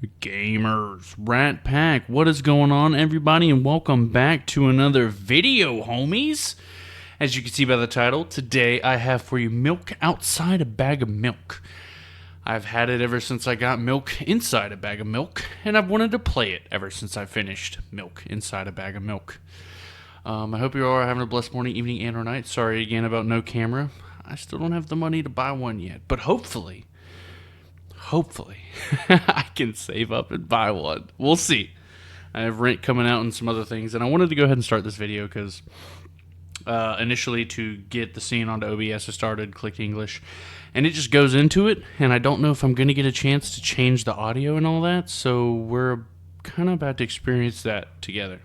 Gamers, Rat Pack, what is going on, everybody, and welcome back to another video, homies. As you can see by the title, today I have for you Milk Outside a Bag of Milk. I've had it ever since I got Milk Inside a Bag of Milk, and I've wanted to play it ever since I finished Milk Inside a Bag of Milk. I hope you all are having a blessed morning, evening, and or night. Sorry again about no camera. I still don't have the money to buy one yet, but hopefully, I can save up and buy one. We'll see. I have rent coming out and some other things, and I wanted to go ahead and start this video because initially to get the scene onto OBS, I started, clicked English, and it just goes into it, and I don't know if I'm going to get a chance to change the audio and all that, so we're kind of about to experience that together.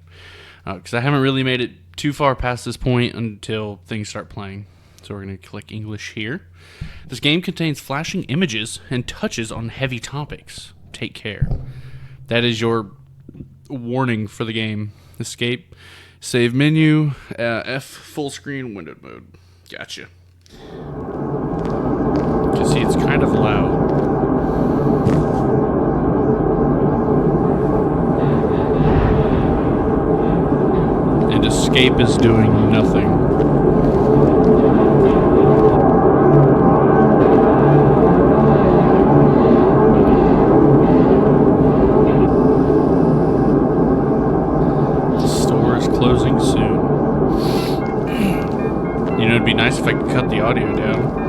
Because I haven't really made it too far past this point until things start playing. So we're going to click English here. This game contains flashing images and touches on heavy topics. Take care. That is your warning for the game. Escape, save menu, F full screen windowed mode. Gotcha. You can see it's kind of loud. And escape is doing nothing. Closing soon. You know, it'd be nice if I could cut the audio down.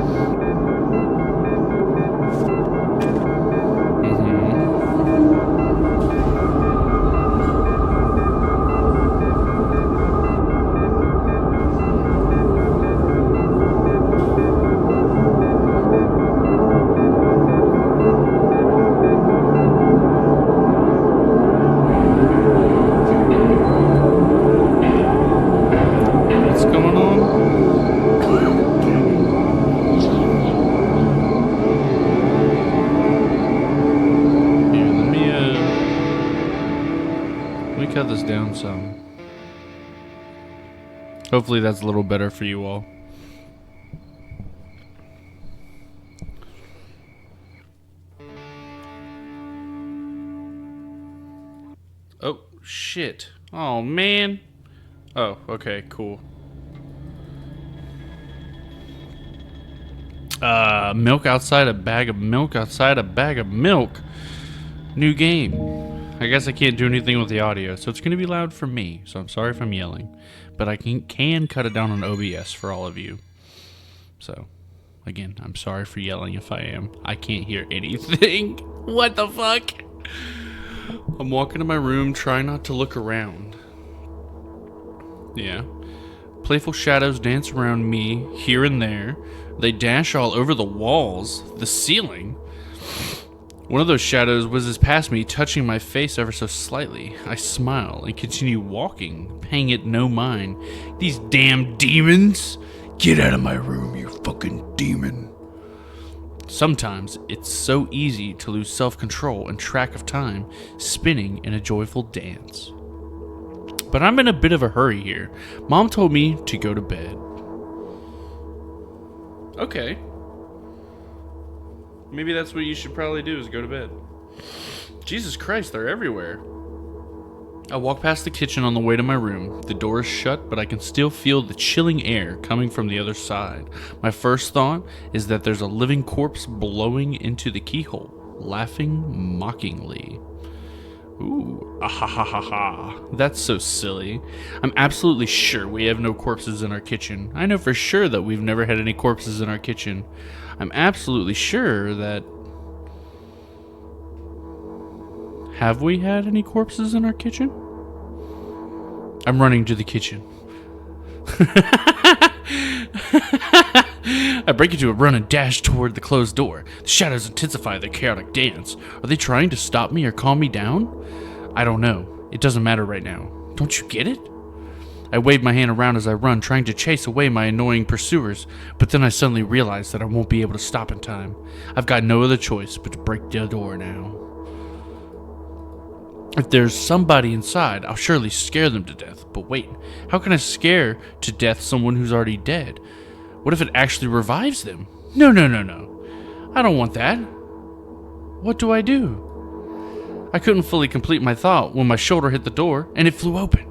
Cut this down some. Hopefully that's a little better for you all. Oh, shit. Oh, man. Oh, okay, cool. Milk outside a bag of milk outside a bag of milk. New game. I guess I can't do anything with the audio, so it's going to be loud for me, so I'm sorry if I'm yelling. But I can cut it down on OBS for all of you. So, again, I'm sorry for yelling if I am. I can't hear anything. What the fuck? I'm walking to my room, trying not to look around. Yeah. Playful shadows dance around me, here and there. They dash all over the walls, the ceiling. One of those shadows whizzes past me, touching my face ever so slightly. I smile and continue walking, paying it no mind. These damn demons! Get out of my room, you fucking demon! Sometimes it's so easy to lose self-control and track of time, spinning in a joyful dance. But I'm in a bit of a hurry here. Mom told me to go to bed. Okay. Maybe that's what you should probably do, is go to bed. Jesus Christ, they're everywhere. I walk past the kitchen on the way to my room. The door is shut, but I can still feel the chilling air coming from the other side. My first thought is that there's a living corpse blowing into the keyhole, laughing mockingly. Ooh, ah ha ha ha ha. That's so silly. I'm absolutely sure we have no corpses in our kitchen. I know for sure that we've never had any corpses in our kitchen. I'm absolutely sure that... Have we had any corpses in our kitchen? I'm running to the kitchen. I break into a run and dash toward the closed door. The shadows intensify their chaotic dance. Are they trying to stop me or calm me down? I don't know. It doesn't matter right now. Don't you get it? I wave my hand around as I run, trying to chase away my annoying pursuers, but then I suddenly realize that I won't be able to stop in time. I've got no other choice but to break the door now. If there's somebody inside, I'll surely scare them to death. But wait, how can I scare to death someone who's already dead? What if it actually revives them? No. I don't want that. What do I do? I couldn't fully complete my thought when my shoulder hit the door and it flew open.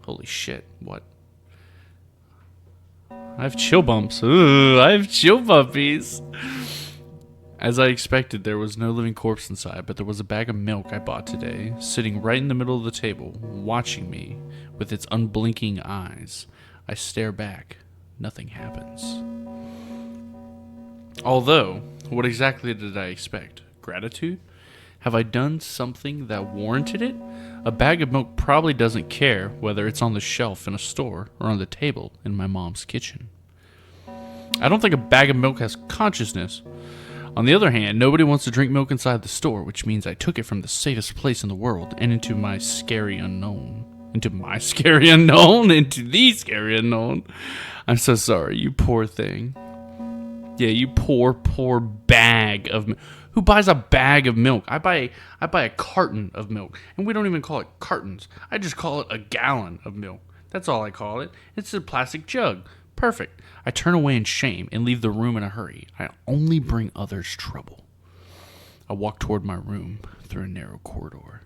Holy shit, what? I have chill bumps. Ooh, I have chill bumpies. As I expected, there was no living corpse inside, but there was a bag of milk I bought today, sitting right in the middle of the table, watching me with its unblinking eyes. I stare back. Nothing happens. Although, what exactly did I expect? Gratitude? Have I done something that warranted it? A bag of milk probably doesn't care whether it's on the shelf in a store or on the table in my mom's kitchen. I don't think a bag of milk has consciousness. On the other hand, nobody wants to drink milk inside the store, which means I took it from the safest place in the world and into my scary unknown. Into the scary unknown. I'm so sorry, you poor thing. Yeah, you poor bag of milk. Who buys a bag of milk? I buy a carton of milk, and we don't even call it cartons. I just call it a gallon of milk. That's all I call it. It's a plastic jug. Perfect. I turn away in shame and leave the room in a hurry. I only bring others trouble. I walk toward my room through a narrow corridor.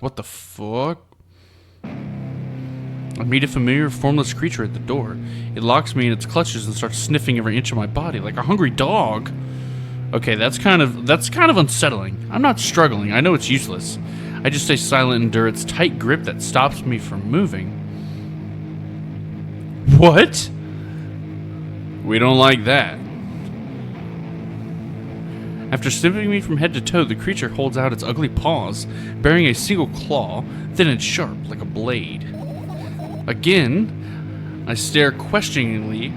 What the fuck? I meet a familiar, formless creature at the door. It locks me in its clutches and starts sniffing every inch of my body like a hungry dog. Okay, that's kind of unsettling. I'm not struggling. I know it's useless. I just stay silent and endure its tight grip that stops me from moving. What? We don't like that. After sniffing me from head to toe, the creature holds out its ugly paws, bearing a single claw, thin and sharp like a blade. Again, I stare questioningly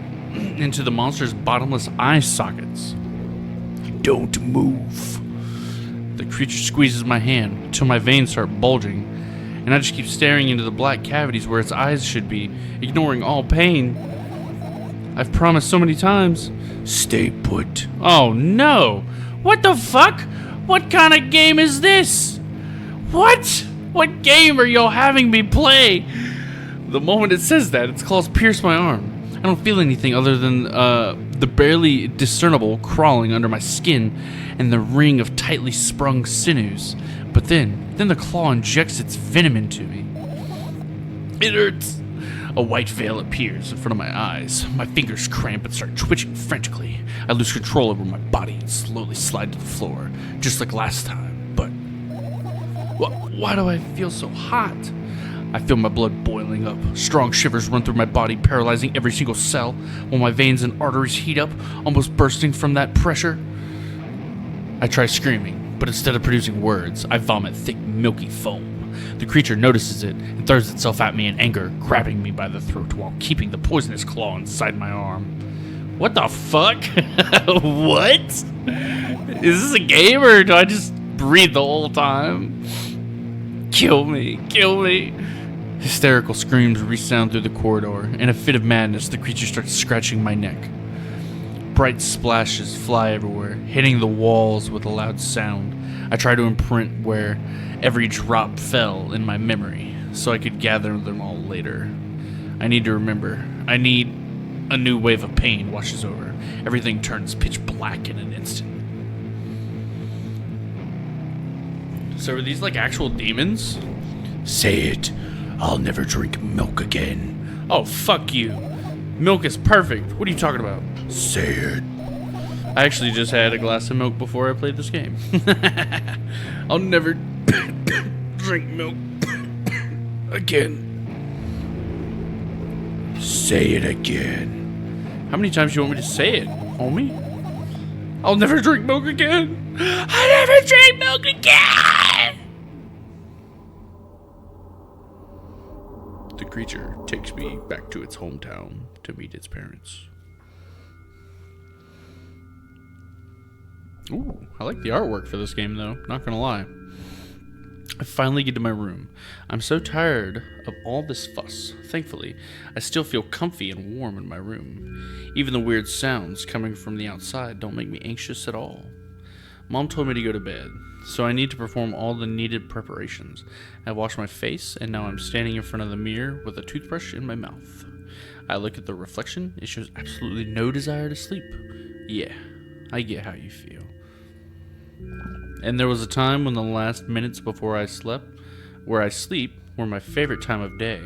into the monster's bottomless eye sockets. Don't move. The creature squeezes my hand until my veins start bulging, and I just keep staring into the black cavities where its eyes should be, ignoring all pain. I've promised so many times. Stay put. Oh no! What the fuck? What kind of game is this? What? What game are y'all having me play? The moment it says that, its claws pierce my arm. I don't feel anything other than the barely discernible crawling under my skin and the ring of tightly sprung sinews. But then the claw injects its venom into me. It hurts. A white veil appears in front of my eyes. My fingers cramp and start twitching frantically. I lose control over my body and slowly slide to the floor, just like last time. But why do I feel so hot? I feel my blood boiling up. Strong shivers run through my body, paralyzing every single cell, while my veins and arteries heat up, almost bursting from that pressure. I try screaming, but instead of producing words, I vomit thick, milky foam. The creature notices it and throws itself at me in anger, grabbing me by the throat while keeping the poisonous claw inside my arm. What the fuck? What? Is this a game or do I just breathe the whole time? Kill me, kill me. Hysterical screams resound through the corridor. In a fit of madness, the creature starts scratching my neck. Bright splashes fly everywhere, hitting the walls with a loud sound. I try to imprint where every drop fell in my memory, so I could gather them all later. I need to remember. I need a new wave of pain washes over. Everything turns pitch black in an instant. So are these like actual demons? Say it. I'll never drink milk again. Oh, fuck you. Milk is perfect. What are you talking about? Say it. I actually just had a glass of milk before I played this game. I'll never drink milk again. Say it again. How many times do you want me to say it, homie? I'll never drink milk again. I'll never drink milk again. The creature takes me back to its hometown to meet its parents. Ooh, I like the artwork for this game though, not gonna lie. I finally get to my room. I'm so tired of all this fuss. Thankfully, I still feel comfy and warm in my room. Even the weird sounds coming from the outside don't make me anxious at all. Mom told me to go to bed, so I need to perform all the needed preparations. I wash my face, and now I'm standing in front of the mirror with a toothbrush in my mouth. I look at the reflection. It shows absolutely no desire to sleep. Yeah, I get how you feel. And there was a time when the last minutes before I slept, where I sleep, were my favorite time of day.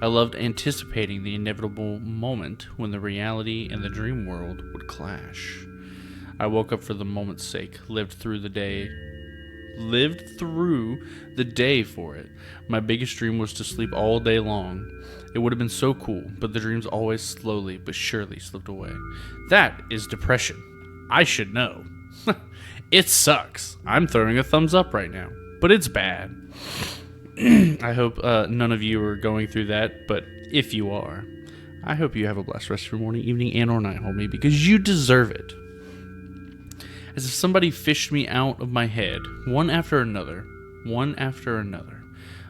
I loved anticipating the inevitable moment when the reality and the dream world would clash. I woke up for the moment's sake, lived through the day for it. My biggest dream was to sleep all day long. It would have been so cool, but the dreams always slowly but surely slipped away. That is depression. I should know. It sucks. I'm throwing a thumbs up right now, but it's bad. I hope none of you are going through that, but if you are, I hope you have a blessed rest of your morning, evening, and or night, homie, because you deserve it. As if somebody fished me out of my head, one after another,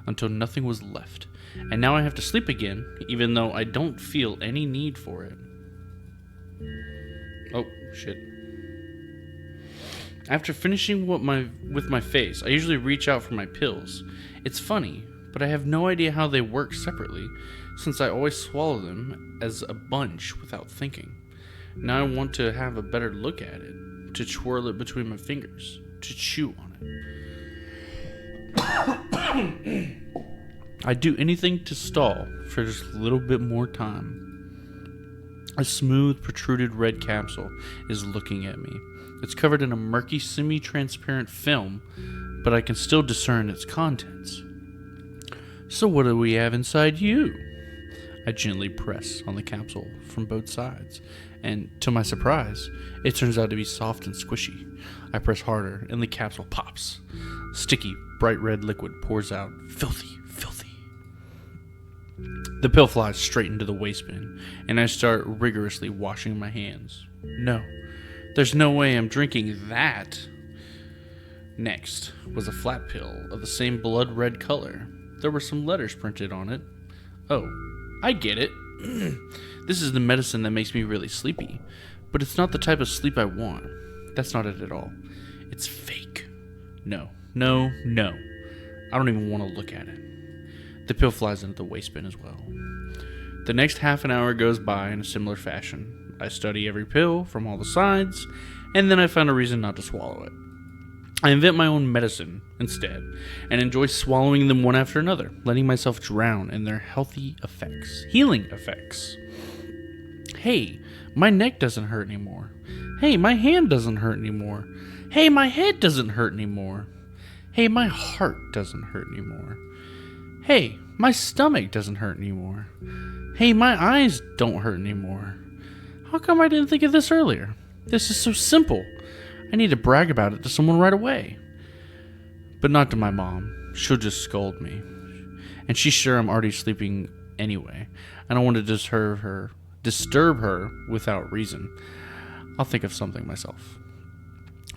until nothing was left. And now I have to sleep again, even though I don't feel any need for it. Oh, shit. After finishing with my face, I usually reach out for my pills. It's funny, but I have no idea how they work separately, since I always swallow them as a bunch without thinking. Now I want to have a better look at it, to twirl it between my fingers, to chew on it. I'd do anything to stall for just a little bit more time. A smooth, protruded red capsule is looking at me. It's covered in a murky, semi-transparent film, but I can still discern its contents. So what do we have inside you? I gently press on the capsule from both sides, and to my surprise, it turns out to be soft and squishy. I press harder, and the capsule pops. Sticky, bright red liquid pours out. Filthy, filthy. The pill flies straight into the waste bin, and I start rigorously washing my hands. No, there's no way I'm drinking that. Next was a flat pill of the same blood red color. There were some letters printed on it. Oh, I get it. This is the medicine that makes me really sleepy, but it's not the type of sleep I want. That's not it at all. It's fake. No. I don't even want to look at it. The pill flies into the waste bin as well. The next half an hour goes by in a similar fashion. I study every pill from all the sides, and then I find a reason not to swallow it. I invent my own medicine instead, and enjoy swallowing them one after another, letting myself drown in their healthy effects, healing effects. Hey, my neck doesn't hurt anymore. Hey, my hand doesn't hurt anymore. Hey, my head doesn't hurt anymore. Hey, my heart doesn't hurt anymore. Hey, my stomach doesn't hurt anymore. Hey, my eyes don't hurt anymore. How come I didn't think of this earlier? This is so simple. I need to brag about it to someone right away. But not to my mom. She'll just scold me. And she's sure I'm already sleeping anyway. I don't want to disturb her without reason. I'll think of something myself.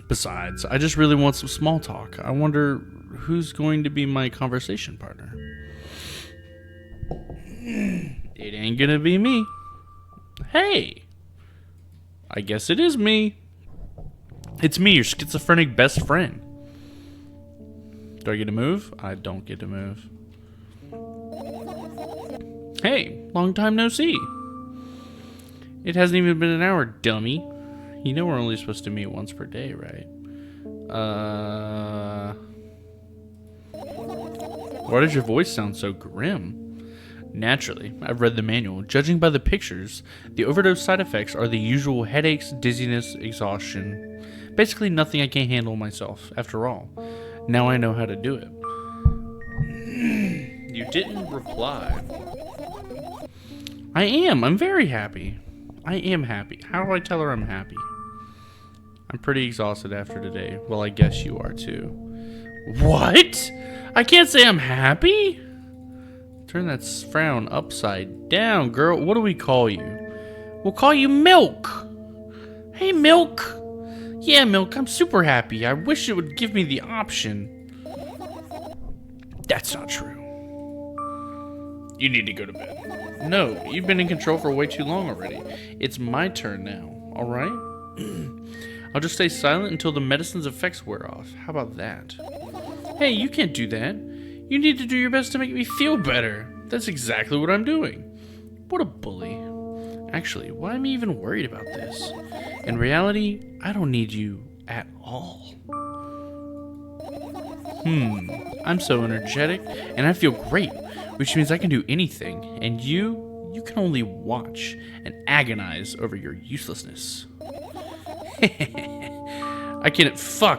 Besides, I just really want some small talk. I wonder who's going to be my conversation partner. It ain't gonna be me. Hey! I guess it is me. It's me, your schizophrenic best friend. Do I get to move? I don't get to move. Hey, long time no see. It hasn't even been an hour, dummy. You know we're only supposed to meet once per day, right? Why does your voice sound so grim? Naturally, I've read the manual. Judging by the pictures, the overdose side effects are the usual headaches, dizziness, exhaustion. Basically nothing I can't handle myself, after all. Now I know how to do it. You didn't reply. I am. I'm very happy. I am happy. How do I tell her I'm happy? I'm pretty exhausted after today. Well, I guess you are too. What? I can't say I'm happy? Turn that frown upside down, girl. What do we call you? We'll call you Milk. Hey, Milk. Yeah, Milk, I'm super happy. I wish it would give me the option. That's not true. You need to go to bed. No, you've been in control for way too long already. It's my turn now, alright? I'll just stay silent until the medicine's effects wear off. How about that? Hey, you can't do that. You need to do your best to make me feel better. That's exactly what I'm doing. What a bully. Actually, why am I even worried about this? In reality, I don't need you at all. I'm so energetic, and I feel great, which means I can do anything, and you can only watch and agonize over your uselessness.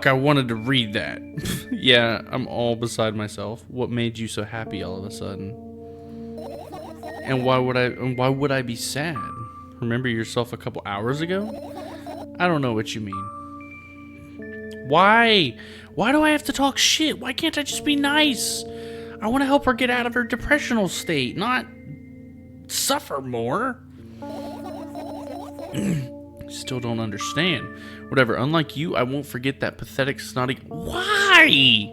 I wanted to read that. Yeah, I'm all beside myself. What made you so happy all of a sudden? And why would I be sad? Remember yourself a couple hours ago? I don't know what you mean. Why? Why do I have to talk shit? Why can't I just be nice? I want to help her get out of her depressional state, not suffer more. Still don't understand. Whatever, unlike you, I won't forget that pathetic, snotty... Why?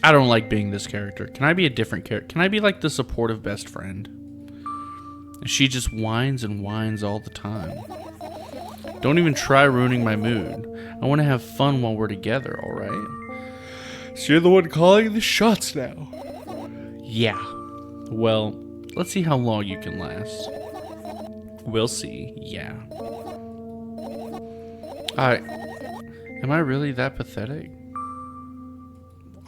I don't like being this character. Can I be a different character? Can I be like the supportive best friend? She just whines and whines all the time. Don't even try ruining my mood. I want to have fun while we're together, alright? So you're the one calling the shots now. Yeah. Well, let's see how long you can last. We'll see. Yeah. Am I really that pathetic?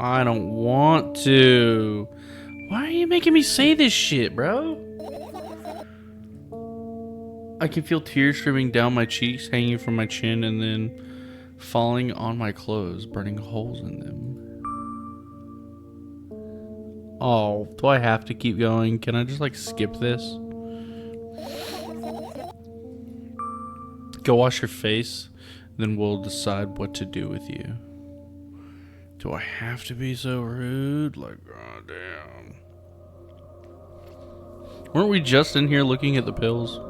I don't want to. Why are you making me say this shit, bro? I can feel tears streaming down my cheeks, hanging from my chin, and then falling on my clothes, burning holes in them. Oh, do I have to keep going? Can I just like skip this? Go wash your face, then we'll decide what to do with you. Do I have to be so rude? Like, goddamn. Weren't we just in here looking at the pills?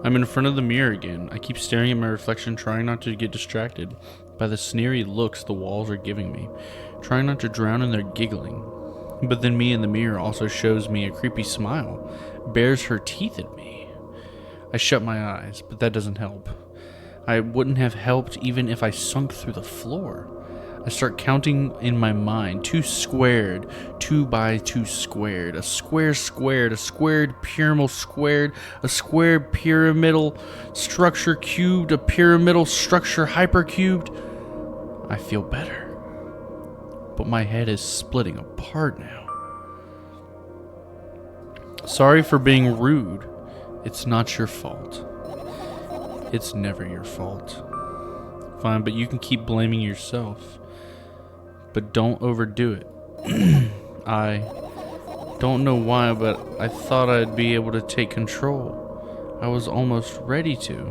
I'm in front of the mirror again. I keep staring at my reflection, trying not to get distracted by the sneery looks the walls are giving me, trying not to drown in their giggling. But then me in the mirror also shows me a creepy smile, bares her teeth at me. I shut my eyes, but that doesn't help. I wouldn't have helped even if I sunk through the floor. I start counting in my mind. 2 squared, 2 by 2 squared, a square squared, a squared pyramidal squared, a squared pyramidal structure cubed, a pyramidal structure hypercubed. I feel better. But my head is splitting apart now. Sorry for being rude. It's not your fault. It's never your fault. Fine, but you can keep blaming yourself. But don't overdo it. I don't know why, but I thought I'd be able to take control. I was almost ready to.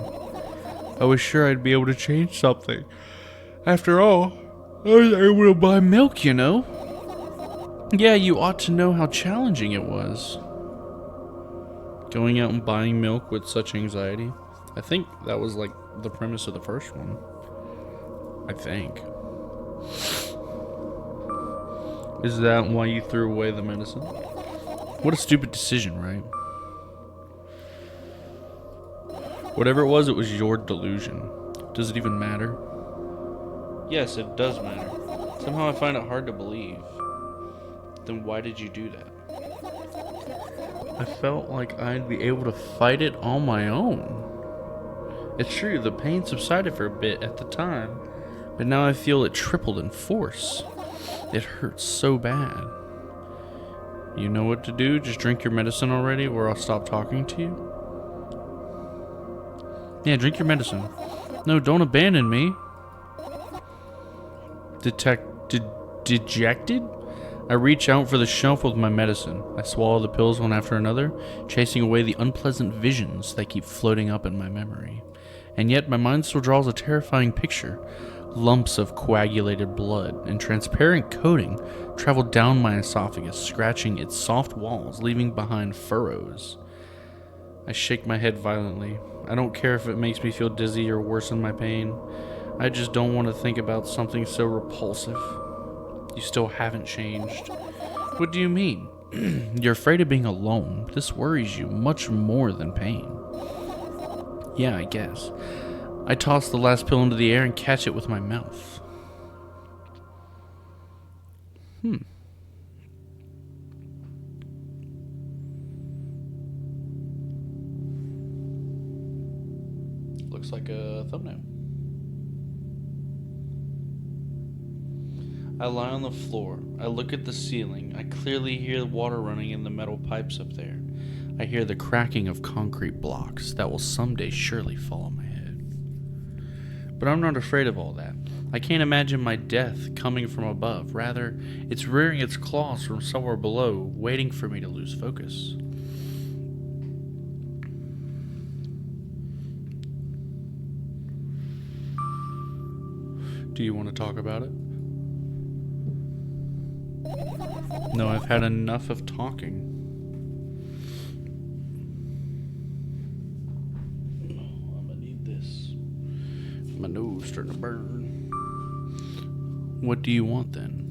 I was sure I'd be able to change something. After all, I was able to buy milk, you know? Yeah, you ought to know how challenging it was. Going out and buying milk with such anxiety. I think that was like the premise of the first one. I think. Is that why you threw away the medicine? What a stupid decision, right? Whatever it was your delusion. Does it even matter? Yes, it does matter. Somehow I find it hard to believe. Then why did you do that? I felt like I'd be able to fight it on my own. It's true, the pain subsided for a bit at the time, but now I feel it tripled in force. It hurts so bad. You know what to do? Just drink your medicine already, or I'll stop talking to you. Yeah, drink your medicine. No, don't abandon me. Dejected? I reach out for the shelf with my medicine. I swallow the pills one after another, chasing away the unpleasant visions that keep floating up in my memory. And yet my mind still draws a terrifying picture. Lumps of coagulated blood and transparent coating travel down my esophagus, scratching its soft walls, leaving behind furrows. I shake my head violently. I don't care if it makes me feel dizzy or worsen my pain. I just don't want to think about something so repulsive. You still haven't changed. What do you mean? You're afraid of being alone. This worries you much more than pain. Yeah, I guess. I toss the last pill into the air and catch it with my mouth. Looks like a thumbnail. I lie on the floor. I look at the ceiling. I clearly hear the water running in the metal pipes up there. I hear the cracking of concrete blocks that will someday surely fall on my head. But I'm not afraid of all that. I can't imagine my death coming from above. Rather, it's rearing its claws from somewhere below, waiting for me to lose focus. Do you want to talk about it? No, I've had enough of talking. I'm gonna need this. My nose starting to burn. What do you want then?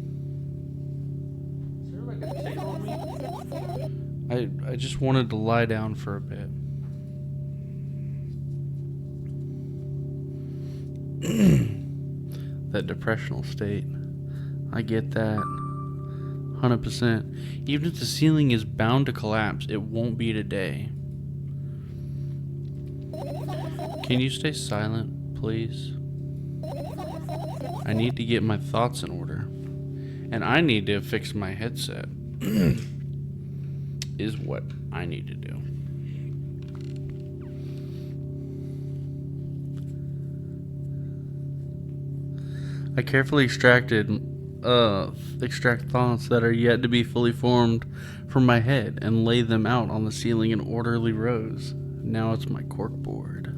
Is there like a tail on me? I just wanted to lie down for a bit. That depressional state. I get that. 100%. Even if the ceiling is bound to collapse, it won't be today. Can you stay silent, please? I need to get my thoughts in order. And I need to fix my headset. Is what I need to do. I carefully extract thoughts that are yet to be fully formed from my head and lay them out on the ceiling in orderly rows. Now it's my corkboard.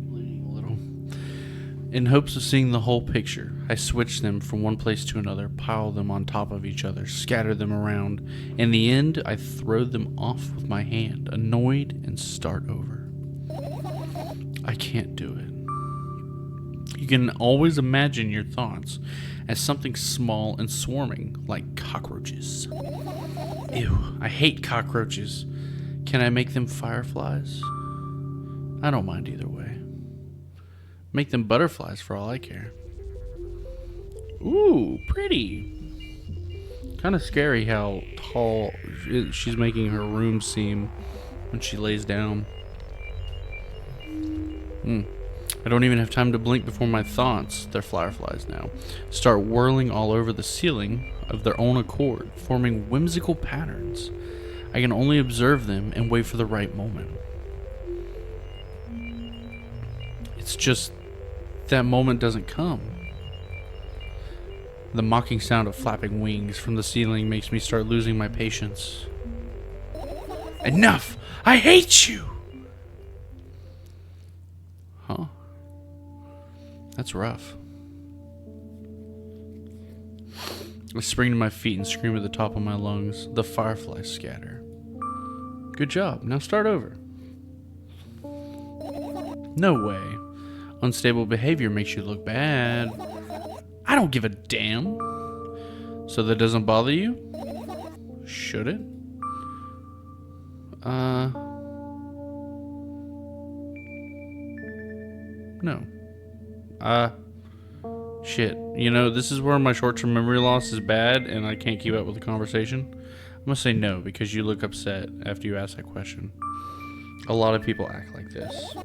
Bleeding a little. In hopes of seeing the whole picture, I switch them from one place to another, pile them on top of each other, scatter them around. In the end, I throw them off with my hand, annoyed, and start over. I can't do it. You can always imagine your thoughts as something small and swarming, like cockroaches. Ew, I hate cockroaches. Can I make them fireflies? I don't mind either way. Make them butterflies for all I care. Ooh, pretty. Kind of scary how tall she's making her room seem when she lays down. I don't even have time to blink before my thoughts, they're fireflies now, start whirling all over the ceiling of their own accord, forming whimsical patterns. I can only observe them and wait for the right moment. It's just that moment doesn't come. The mocking sound of flapping wings from the ceiling makes me start losing my patience. Enough! I hate you! Huh? That's rough. I spring to my feet and scream at the top of my lungs. The fireflies scatter. Good job. Now start over. No way. Unstable behavior makes you look bad. I don't give a damn. So that doesn't bother you? Should it? No. Shit. You know, this is where my short-term memory loss is bad and I can't keep up with the conversation. I'm gonna say no because you look upset after you ask that question. A lot of people act like this.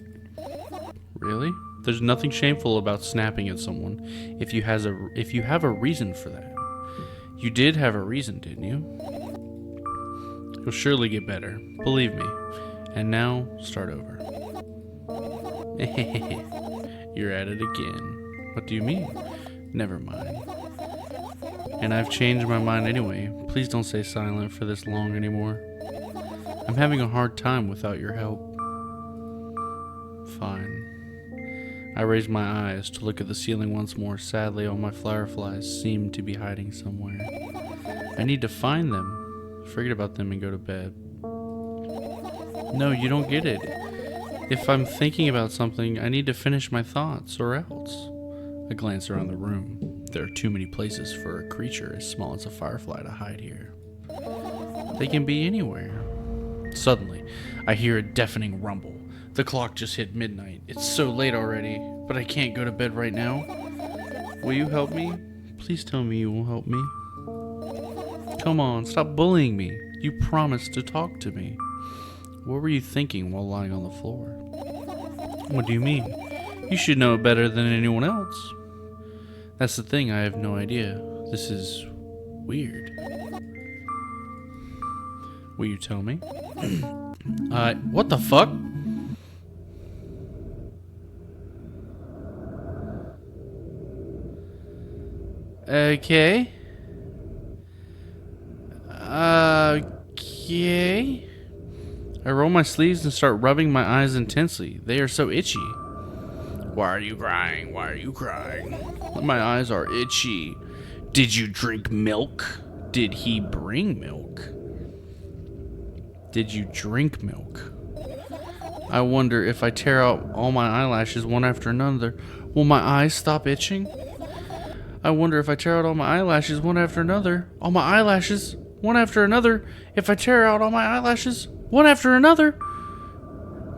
Really? There's nothing shameful about snapping at someone if you have a reason for that. You did have a reason, didn't you? You'll surely get better. Believe me. And now, start over. You're at it again. What do you mean? Never mind. And I've changed my mind anyway. Please don't stay silent for this long anymore. I'm having a hard time without your help. Fine. I raise my eyes to look at the ceiling once more. Sadly, all my fireflies seem to be hiding somewhere. I need to find them. Forget about them and go to bed. No, you don't get it. If I'm thinking about something, I need to finish my thoughts, or else. I glance around the room. There are too many places for a creature as small as a firefly to hide here. They can be anywhere. Suddenly, I hear a deafening rumble. The clock just hit midnight. It's so late already, but I can't go to bed right now. Will you help me? Please tell me you will help me. Come on, stop bullying me. You promised to talk to me. What were you thinking while lying on the floor? What do you mean? You should know it better than anyone else. That's the thing, I have no idea. This is weird. Will you tell me? What the fuck? Okay. Okay. I roll my sleeves and start rubbing my eyes intensely. They are so itchy. Why are you crying? Why are you crying? My eyes are itchy. Did you drink milk? Did he bring milk? Did you drink milk? I wonder if I tear out all my eyelashes one after another, will my eyes stop itching? I wonder if I tear out all my eyelashes one after another, all my eyelashes one after another, if I tear out all my eyelashes one after another.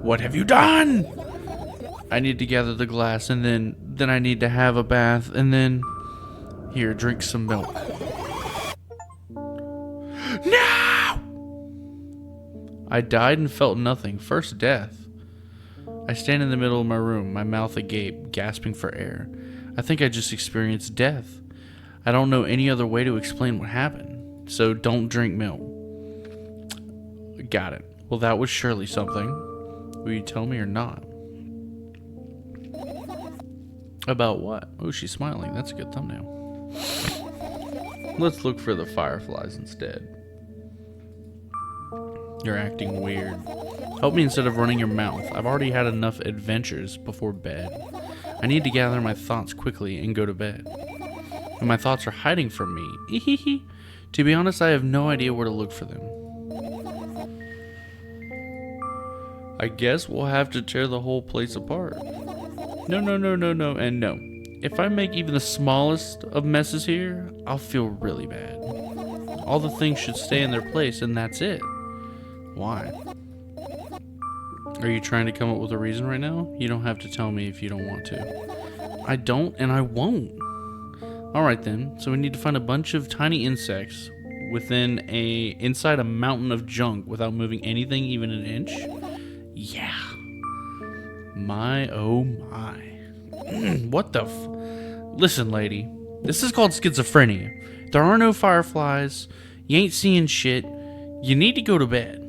What have you done? I need to gather the glass, and then I need to have a bath, and then... Here, drink some milk. No! I died and felt nothing. First death. I stand in the middle of my room, my mouth agape, gasping for air. I think I just experienced death. I don't know any other way to explain what happened. So don't drink milk. Got it. Well, that was surely something. Will you tell me or not? About what? Oh, she's smiling. That's a good thumbnail. Let's look for the fireflies instead. You're acting weird. Help me instead of running your mouth. I've already had enough adventures before bed. I need to gather my thoughts quickly and go to bed. And my thoughts are hiding from me. To be honest, I have no idea where to look for them. I guess we'll have to tear the whole place apart. No, and no. If I make even the smallest of messes here, I'll feel really bad. All the things should stay in their place, and that's it. Why? Are you trying to come up with a reason right now? You don't have to tell me if you don't want to. I don't, and I won't. Alright then, so we need to find a bunch of tiny insects inside a mountain of junk without moving anything even an inch? Yeah. My oh my. What the Listen, lady. This is called schizophrenia. There are no fireflies. You ain't seeing shit. You need to go to bed.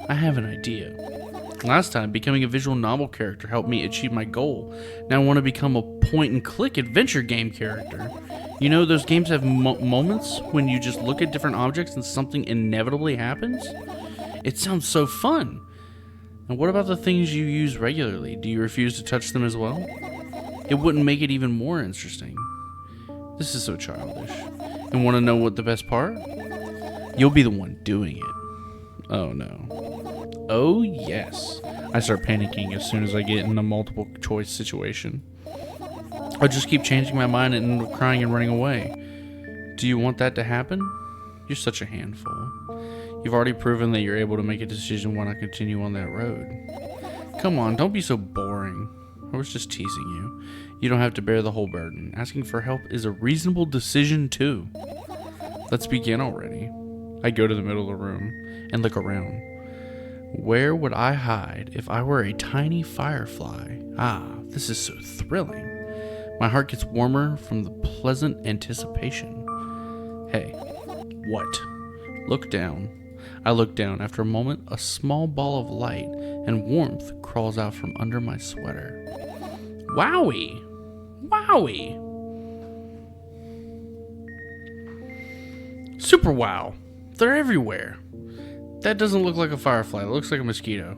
I have an idea. Last time, becoming a visual novel character helped me achieve my goal. Now I want to become a point-and-click adventure game character. You know, those games have moments when you just look at different objects and something inevitably happens? It sounds so fun. And what about the things you use regularly? Do you refuse to touch them as well? It wouldn't make it even more interesting. This is so childish. And want to know what the best part? You'll be the one doing it. Oh no. Oh yes. I start panicking as soon as I get in a multiple choice situation. I'll just keep changing my mind and end up crying and running away. Do you want that to happen? You're such a handful. You've already proven that you're able to make a decision. Why not continue on that road? Come on, don't be so boring. I was just teasing you. You don't have to bear the whole burden. Asking for help is a reasonable decision too. Let's begin already. I go to the middle of the room and look around. Where would I hide if I were a tiny firefly? Ah, this is so thrilling. My heart gets warmer from the pleasant anticipation. Hey, what? Look down. I look down. After a moment, a small ball of light and warmth crawls out from under my sweater. Wowie! Wowie! Super wow! They're everywhere. That doesn't look like a firefly. It looks like a mosquito.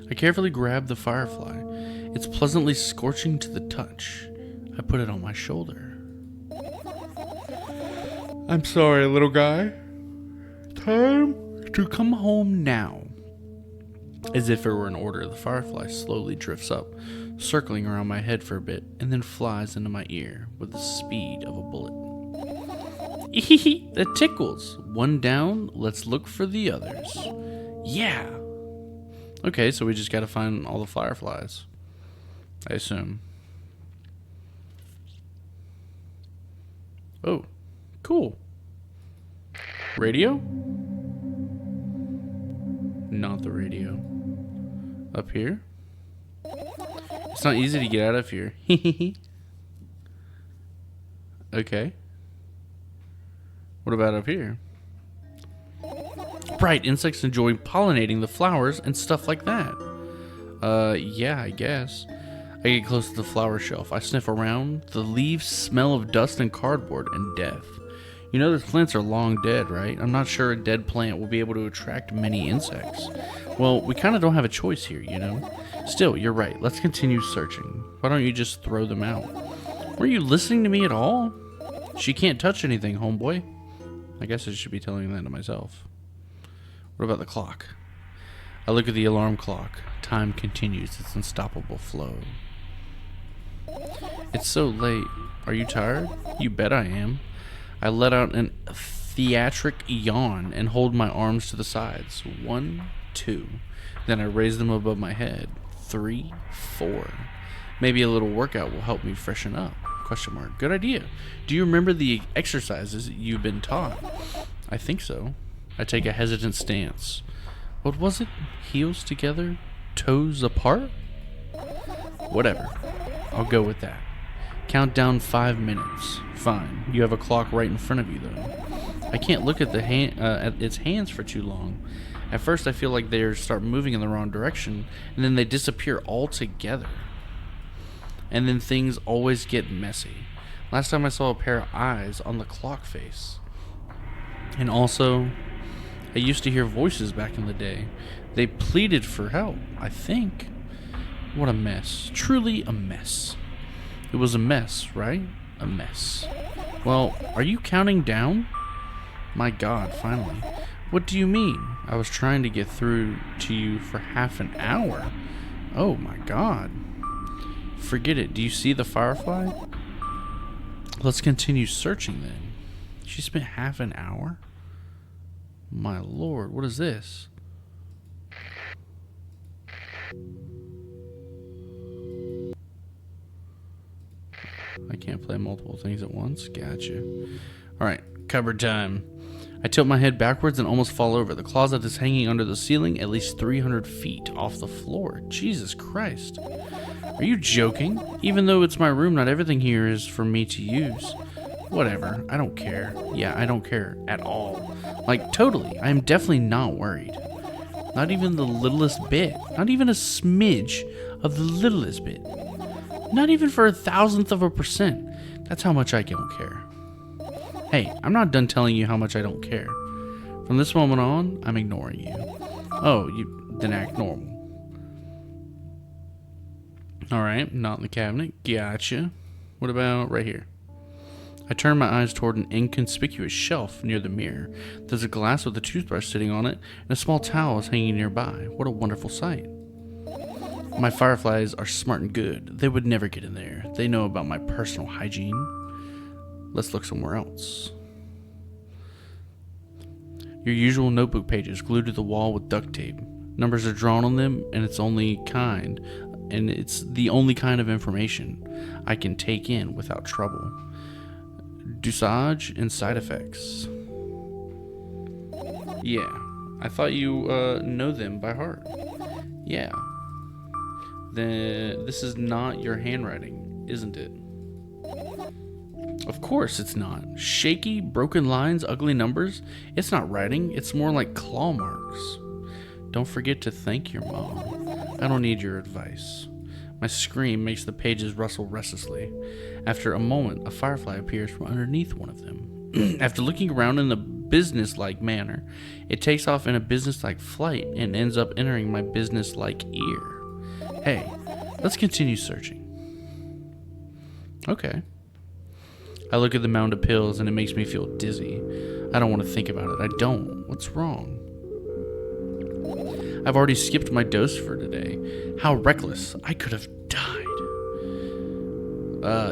I carefully grab the firefly. It's pleasantly scorching to the touch. I put it on my shoulder. I'm sorry, little guy. Time to come home now. As if it were an order, the firefly slowly drifts up, circling around my head for a bit, and then flies into my ear with the speed of a bullet. That tickles. One down. Let's look for the others. Yeah. Okay, so we just gotta find all the fireflies, I assume. Oh, cool. Radio? Not the radio. Up here? It's not easy to get out of here. Okay. What about up here? Right, insects enjoy pollinating the flowers and stuff like that. Yeah, I guess. I get close to the flower shelf. I sniff around. The leaves smell of dust and cardboard and death. You know those plants are long dead, right? I'm not sure a dead plant will be able to attract many insects. Well, we kind of don't have a choice here, you know? Still, you're right. Let's continue searching. Why don't you just throw them out? Were you listening to me at all? She can't touch anything, homeboy. I guess I should be telling that to myself. What about the clock? I look at the alarm clock. Time continues its unstoppable flow. It's so late. Are you tired? You bet I am. I let out an theatric yawn and hold my arms to the sides. 1, 2. Then I raise them above my head. 3, 4. Maybe a little workout will help me freshen up. Question mark. Good idea. Do you remember the exercises you've been taught? I think so. I take a hesitant stance. What was it? Heels together? Toes apart? Whatever. I'll go with that. Count down 5 minutes. Fine. You have a clock right in front of you, though. I can't look at at its hands for too long. At first, I feel like they start moving in the wrong direction, and then they disappear altogether. And then things always get messy. Last time I saw a pair of eyes on the clock face. And also, I used to hear voices back in the day. They pleaded for help, I think. What a mess. Truly a mess. It was a mess, right? A mess. Well, are you counting down? My God, finally. What do you mean? I was trying to get through to you for half an hour. Oh my God. Forget it. Do you see the firefly? Let's continue searching then. She spent half an hour? My Lord, what is this? I can't play multiple things at once. Gotcha. Alright, cupboard time. I tilt my head backwards and almost fall over. The closet is hanging under the ceiling at least 300 feet off the floor. Jesus Christ. Are you joking? Even though it's my room, not everything here is for me to use. Whatever. I don't care. Yeah, I don't care at all. Like, totally. I am definitely not worried. Not even the littlest bit. Not even a smidge of the littlest bit. Not even for 1,000th of a percent. That's how much I don't care. Hey, I'm not done telling you how much I don't care. From this moment on, I'm ignoring you. Oh, you then act normal. Alright, not in the cabinet. Gotcha. What about right here? I turn my eyes toward an inconspicuous shelf near the mirror. There's a glass with a toothbrush sitting on it, and a small towel is hanging nearby. What a wonderful sight. My fireflies are smart and good. They would never get in there. They know about my personal hygiene. Let's look somewhere else. Your usual notebook pages glued to the wall with duct tape. Numbers are drawn on them, and it's the only kind of information I can take in without trouble. Dosage and side effects. Yeah, I thought you know them by heart. Yeah. Then this is not your handwriting, isn't it? Of course it's not. Shaky, broken lines, ugly numbers. It's not writing. It's more like claw marks. Don't forget to thank your mom. I don't need your advice. My scream makes the pages rustle restlessly. After a moment, a firefly appears from underneath one of them. After looking around in a business-like manner, it takes off in a business-like flight and ends up entering my business-like ear. Hey, let's continue searching. Okay. I look at the mound of pills and it makes me feel dizzy. I don't want to think about it. I don't. What's wrong? I've already skipped my dose for today. How reckless. I could have died.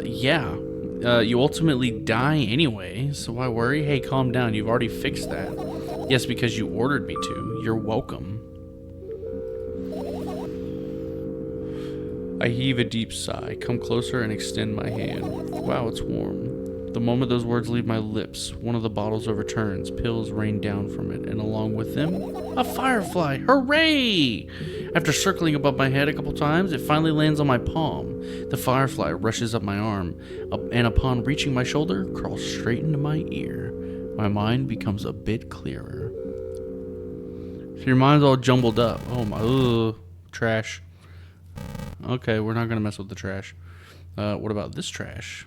Yeah. You ultimately die anyway, so why worry? Hey, calm down. You've already fixed that. Yes, because you ordered me to. You're welcome. I heave a deep sigh, come closer and extend my hand. Wow, it's warm. The moment those words leave my lips, one of the bottles overturns, pills rain down from it, and along with them, a firefly! Hooray! After circling above my head a couple times, it finally lands on my palm. The firefly rushes up my arm, and upon reaching my shoulder, crawls straight into my ear. My mind becomes a bit clearer. So your mind's all jumbled up. Oh my, trash. Okay, we're not gonna mess with the trash. What about this trash?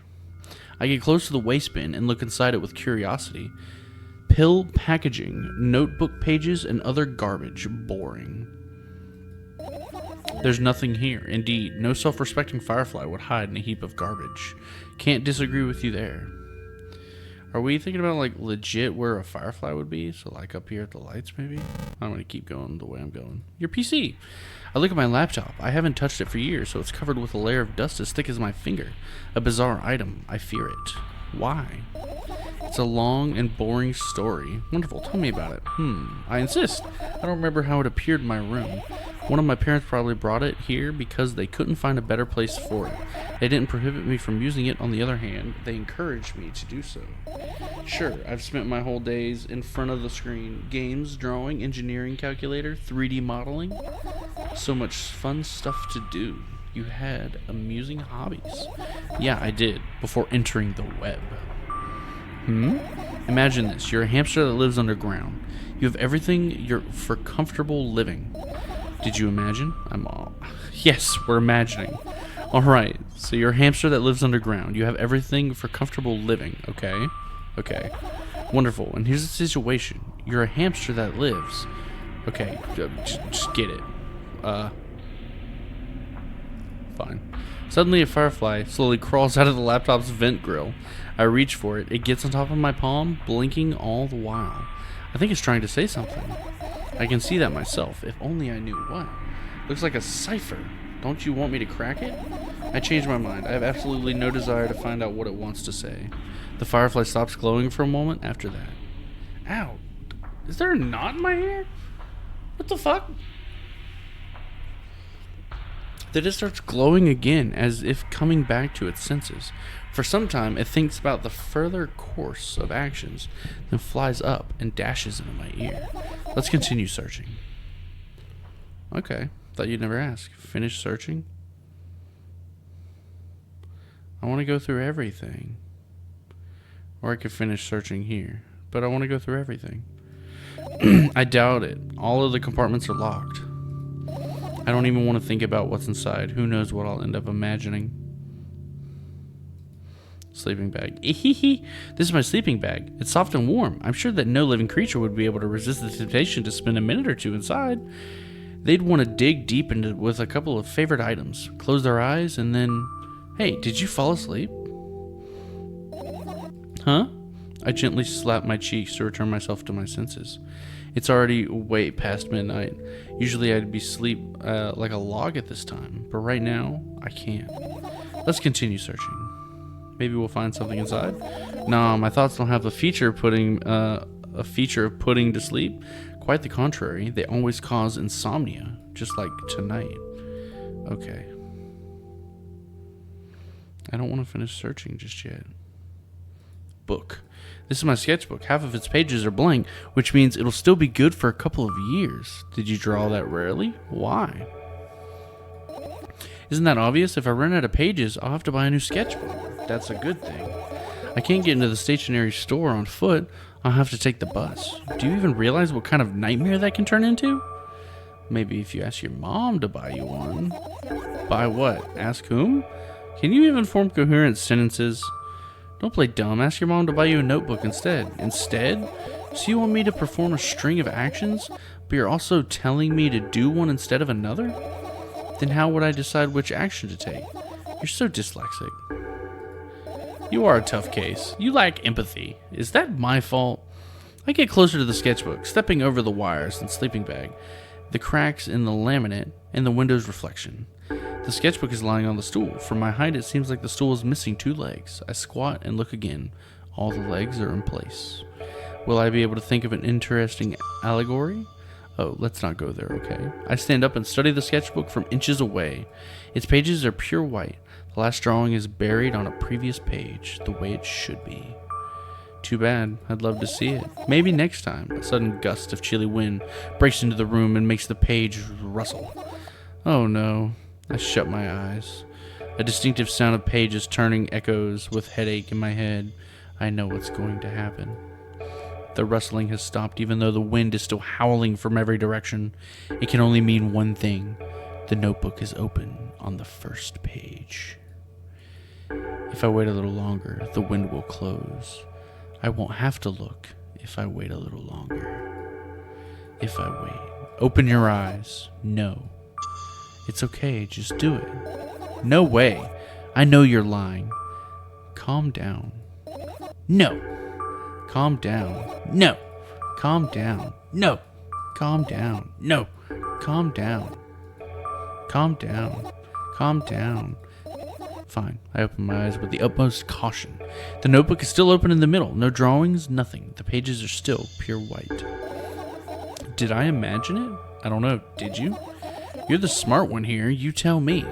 I get close to the waste bin and look inside it with curiosity. Pill packaging, notebook pages, and other garbage. Boring. There's nothing here. Indeed, no self-respecting firefly would hide in a heap of garbage. Can't disagree with you there. Are we thinking about, like, legit where a firefly would be? So, like, up here at the lights, maybe? I'm gonna keep going the way I'm going. Your PC. I look at my laptop. I haven't touched it for years, so it's covered with a layer of dust as thick as my finger. A bizarre item. I fear it. Why? It's a long and boring story. Wonderful. Tell me about it. I insist. I don't remember how it appeared in my room. One of my parents probably brought it here because they couldn't find a better place for it. They didn't prohibit me from using it. On the other hand, they encouraged me to do so. Sure, I've spent my whole days in front of the screen. Games, drawing, engineering calculator, 3D modeling. So much fun stuff to do. You had amusing hobbies. Yeah, I did, before entering the web. Imagine this. You're a hamster that lives underground. You have everything for comfortable living. Did you imagine? Yes, we're imagining. Alright, so you're a hamster that lives underground. You have everything for comfortable living, okay? Okay. Wonderful. And here's the situation. You're a hamster that lives. Okay, just get it. Fine. Suddenly a firefly slowly crawls out of the laptop's vent grill. I reach for it. It gets on top of my palm, blinking all the while. I think it's trying to say something. I can see that myself, if only I knew what. Looks like a cipher. Don't you want me to crack it? I change my mind. I have absolutely no desire to find out what it wants to say. The firefly stops glowing for a moment after that. Ow. Is there a knot in my hair? What the fuck? Then it starts glowing again, as if coming back to its senses. For some time, it thinks about the further course of actions, then flies up and dashes into my ear. Let's continue searching. Okay, thought you'd never ask. Finish searching? I want to go through everything. Or I could finish searching here, but I want to go through everything. I doubt it. All of the compartments are locked. I don't even want to think about what's inside. Who knows what I'll end up imagining. Sleeping bag. This is my sleeping bag. It's soft and warm. I'm sure that no living creature would be able to resist the temptation to spend a minute or two inside. They'd want to dig deep into with a couple of favorite items, close their eyes, and then... Hey, did you fall asleep? Huh? I gently slap my cheeks to return myself to my senses. It's already way past midnight. Usually I'd be asleep like a log at this time, but right now, I can't. Let's continue searching. Maybe we'll find something inside. No, my thoughts don't have a feature of putting to sleep. Quite the contrary, they always cause insomnia, just like tonight. Okay. I don't want to finish searching just yet. Book. This is my sketchbook. Half of its pages are blank, which means it'll still be good for a couple of years. Did you draw that rarely? Why? Isn't that obvious? If I run out of pages, I'll have to buy a new sketchbook. That's a good thing. I can't get into the stationery store on foot. I'll have to take the bus. Do you even realize what kind of nightmare that can turn into? Maybe if you ask your mom to buy you one. Buy what? Ask whom? Can you even form coherent sentences? Don't play dumb. Ask your mom to buy you a notebook instead. Instead? So you want me to perform a string of actions, but you're also telling me to do one instead of another? Then how would I decide which action to take? You're so dyslexic. You are a tough case. You lack empathy. Is that my fault? I get closer to the sketchbook, stepping over the wires and sleeping bag, the cracks in the laminate, and the window's reflection. The sketchbook is lying on the stool. From my height, it seems like the stool is missing 2 legs. I squat and look again. All the legs are in place. Will I be able to think of an interesting allegory? Oh, let's not go there, okay? I stand up and study the sketchbook from inches away. Its pages are pure white. The last drawing is buried on a previous page, the way it should be. Too bad. I'd love to see it. Maybe next time. A sudden gust of chilly wind breaks into the room and makes the page rustle. Oh no. I shut my eyes. A distinctive sound of pages turning echoes with headache in my head. I know what's going to happen. The rustling has stopped, even though the wind is still howling from every direction. It can only mean one thing. The notebook is open on the first page. If I wait a little longer, the wind will close. I won't have to look if I wait a little longer. If I wait. Open your eyes. No. It's okay, just do it. No way. I know you're lying. Calm down. No. Calm down. No. Calm down. No. Calm down. No. Calm down. Calm down. Calm down. Fine. I open my eyes with the utmost caution. The notebook is still open in the middle. No drawings, nothing. The pages are still pure white. Did I imagine it? I don't know. Did you? You're the smart one here. You tell me.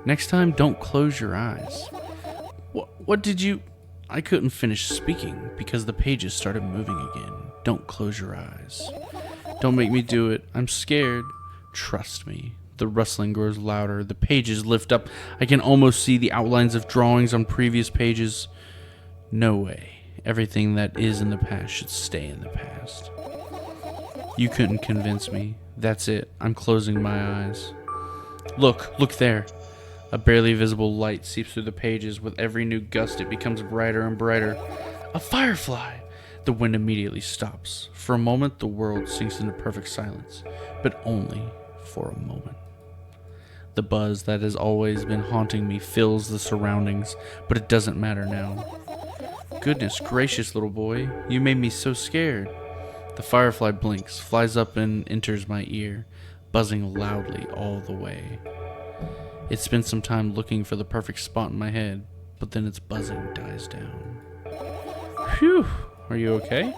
Next time, don't close your eyes. What did you... I couldn't finish speaking because the pages started moving again. Don't close your eyes. Don't make me do it. I'm scared. Trust me. The rustling grows louder. The pages lift up. I can almost see the outlines of drawings on previous pages. No way. Everything that is in the past should stay in the past. You couldn't convince me. That's it. I'm closing my eyes. Look there. A barely visible light seeps through the pages. With every new gust, it becomes brighter and brighter. A firefly! The wind immediately stops. For a moment, the world sinks into perfect silence, but only for a moment. The buzz that has always been haunting me fills the surroundings, but it doesn't matter now. Goodness gracious, little boy, you made me so scared. The firefly blinks, flies up and enters my ear, buzzing loudly all the way. It spends some time looking for the perfect spot in my head, but then its buzzing dies down. Phew! Are you okay?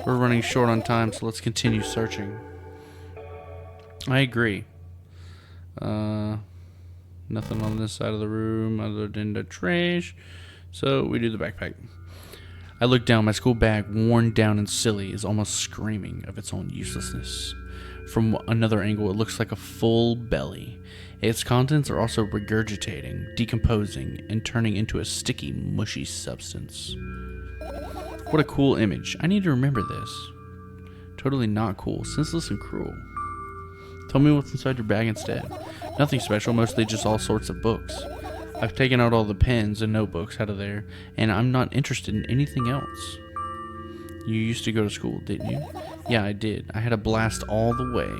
We're running short on time, so let's continue searching. I agree. Nothing on this side of the room other than the trash, so we do the backpack. I look down. My school bag, worn down and silly, is almost screaming of its own uselessness. From another angle, it looks like a full belly. Its contents are also regurgitating, decomposing, and turning into a sticky, mushy substance. What a cool image. I need to remember this. Totally not cool, senseless and cruel. Tell me what's inside your bag instead. Nothing special, mostly just all sorts of books. I've taken out all the pens and notebooks out of there, and I'm not interested in anything else. You used to go to school, didn't you? Yeah, I did. I had a blast all the way.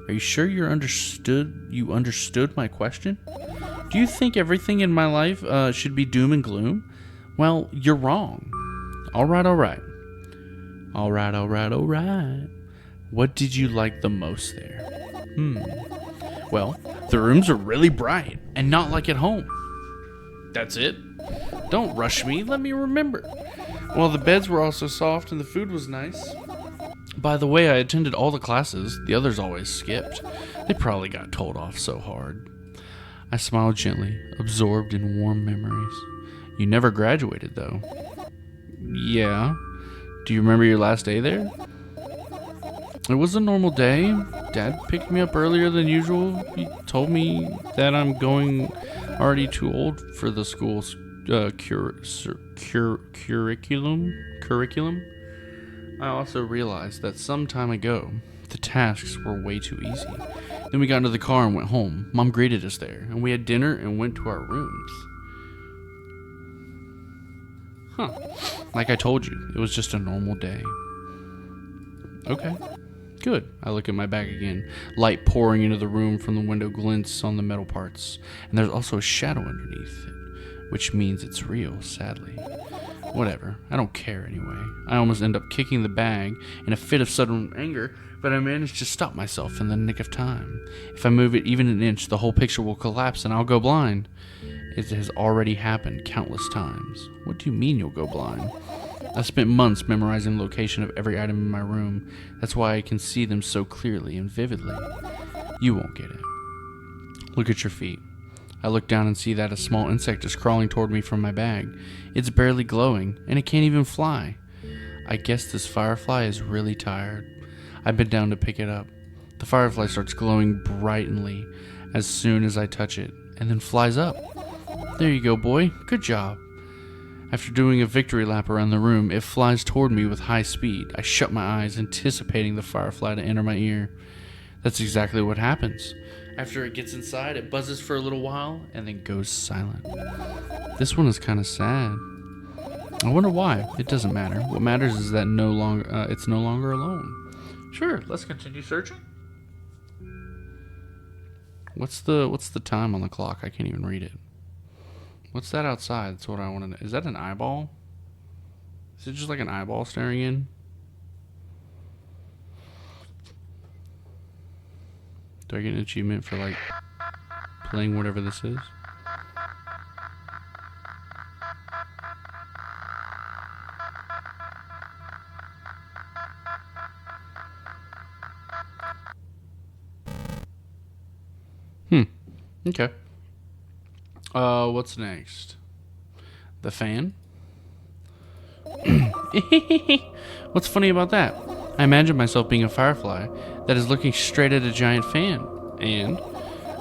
Are you sure you understood my question? Do you think everything in my life should be doom and gloom? Well, you're wrong. All right. What did you like the most there? Well, the rooms are really bright and not like at home. That's it? Don't rush me. Let me remember. Well, the beds were also soft and the food was nice. By the way, I attended all the classes. The others always skipped. They probably got told off so hard. I smiled gently, absorbed in warm memories. You never graduated, though. Yeah. Do you remember your last day there? It was a normal day. Dad picked me up earlier than usual. He told me that I'm going already too old for the school's curriculum. I also realized that some time ago, the tasks were way too easy. Then we got into the car and went home. Mom greeted us there, and we had dinner and went to our rooms. Like I told you, it was just a normal day. Okay. Good. I look at my bag again. Light pouring into the room from the window glints on the metal parts. And there's also a shadow underneath it, which means it's real, sadly. Whatever. I don't care anyway. I almost end up kicking the bag in a fit of sudden anger, but I manage to stop myself in the nick of time. If I move it even an inch, the whole picture will collapse and I'll go blind. It has already happened countless times. What do you mean you'll go blind? I spent months memorizing the location of every item in my room. That's why I can see them so clearly and vividly. You won't get it. Look at your feet. I look down and see that a small insect is crawling toward me from my bag. It's barely glowing, and it can't even fly. I guess this firefly is really tired. I bend down to pick it up. The firefly starts glowing brightly as soon as I touch it, and then flies up. There you go, boy. Good job. After doing a victory lap around the room, it flies toward me with high speed. I shut my eyes, anticipating the firefly to enter my ear. That's exactly what happens. After it gets inside, it buzzes for a little while and then goes silent. This one is kind of sad. I wonder why. It doesn't matter. What matters is that it's no longer alone. Sure, let's continue searching. What's the time on the clock? I can't even read it. What's that outside? That's what I want to know. Is that an eyeball? Is it just like an eyeball staring in? Do I get an achievement for like playing whatever this is? Okay. What's next? The fan? What's funny about that? I imagine myself being a firefly that is looking straight at a giant fan, and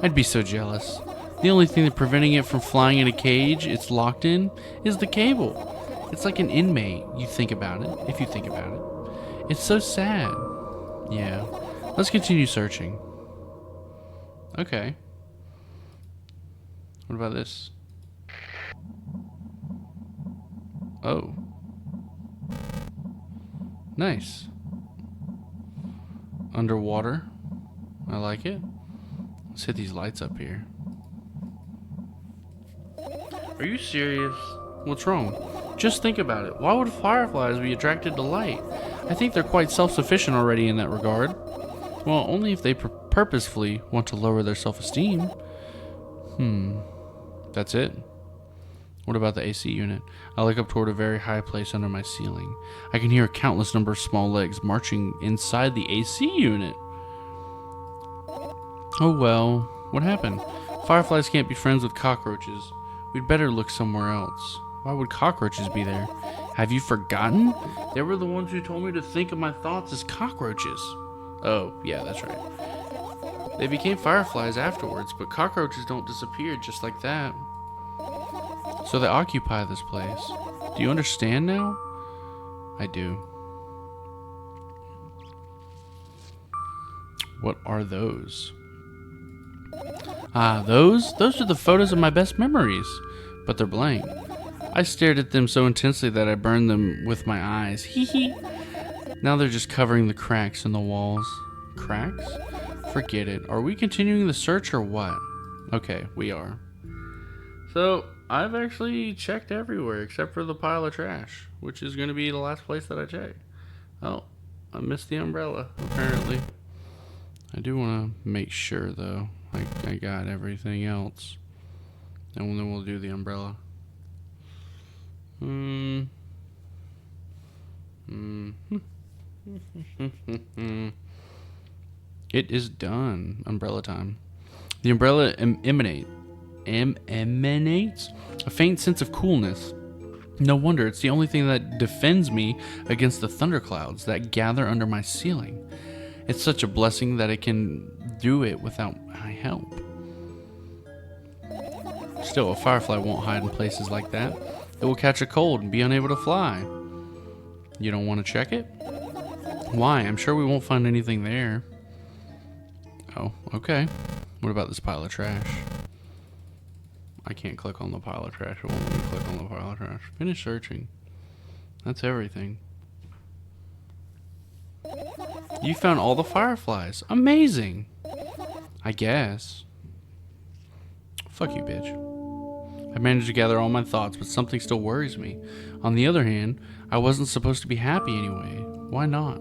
I'd be so jealous. The only thing that's preventing it from flying in a cage it's locked in is the cable. It's like an inmate, if you think about it. It's so sad. Yeah. Let's continue searching. Okay. What about this? Oh. Nice. Underwater. I like it. Let's hit these lights up here. Are you serious? What's wrong? Just think about it. Why would fireflies be attracted to light? I think they're quite self-sufficient already in that regard. Well, only if they purposefully want to lower their self-esteem. That's it. What about the AC unit? I look up toward a very high place under my ceiling. I can hear a countless number of small legs marching inside the AC unit. Oh well, what happened? Fireflies can't be friends with cockroaches. We'd better look somewhere else. Why would cockroaches be there? Have you forgotten? They were the ones who told me to think of my thoughts as cockroaches. Oh, yeah, that's right. They became fireflies afterwards, but cockroaches don't disappear just like that. So they occupy this place. Do you understand now? I do. What are those? Ah, those are the photos of my best memories, but they're blank. I stared at them so intensely that I burned them with my eyes. Hee hee. Now they're just covering the cracks in the walls. Cracks? Forget it. Are we continuing the search or what? Okay, we are. So, I've actually checked everywhere except for the pile of trash, which is going to be the last place that I check. Oh, I missed the umbrella, apparently. I do want to make sure, though, I got everything else. And then we'll do the umbrella. It is done. Umbrella time. The umbrella emanates a faint sense of coolness. No wonder, it's the only thing that defends me against the thunderclouds that gather under my ceiling. It's such a blessing that it can do it without my help. Still, a firefly won't hide in places like that. It will catch a cold and be unable to fly. You don't want to check it? Why? I'm sure we won't find anything there. Oh, okay. What about this pile of trash? I can't click on the pile of trash. It won't let me click on the pile of trash. Finish searching. That's everything. You found all the fireflies. Amazing. I guess. Fuck you, bitch. I managed to gather all my thoughts, but something still worries me. On the other hand, I wasn't supposed to be happy anyway. Why not?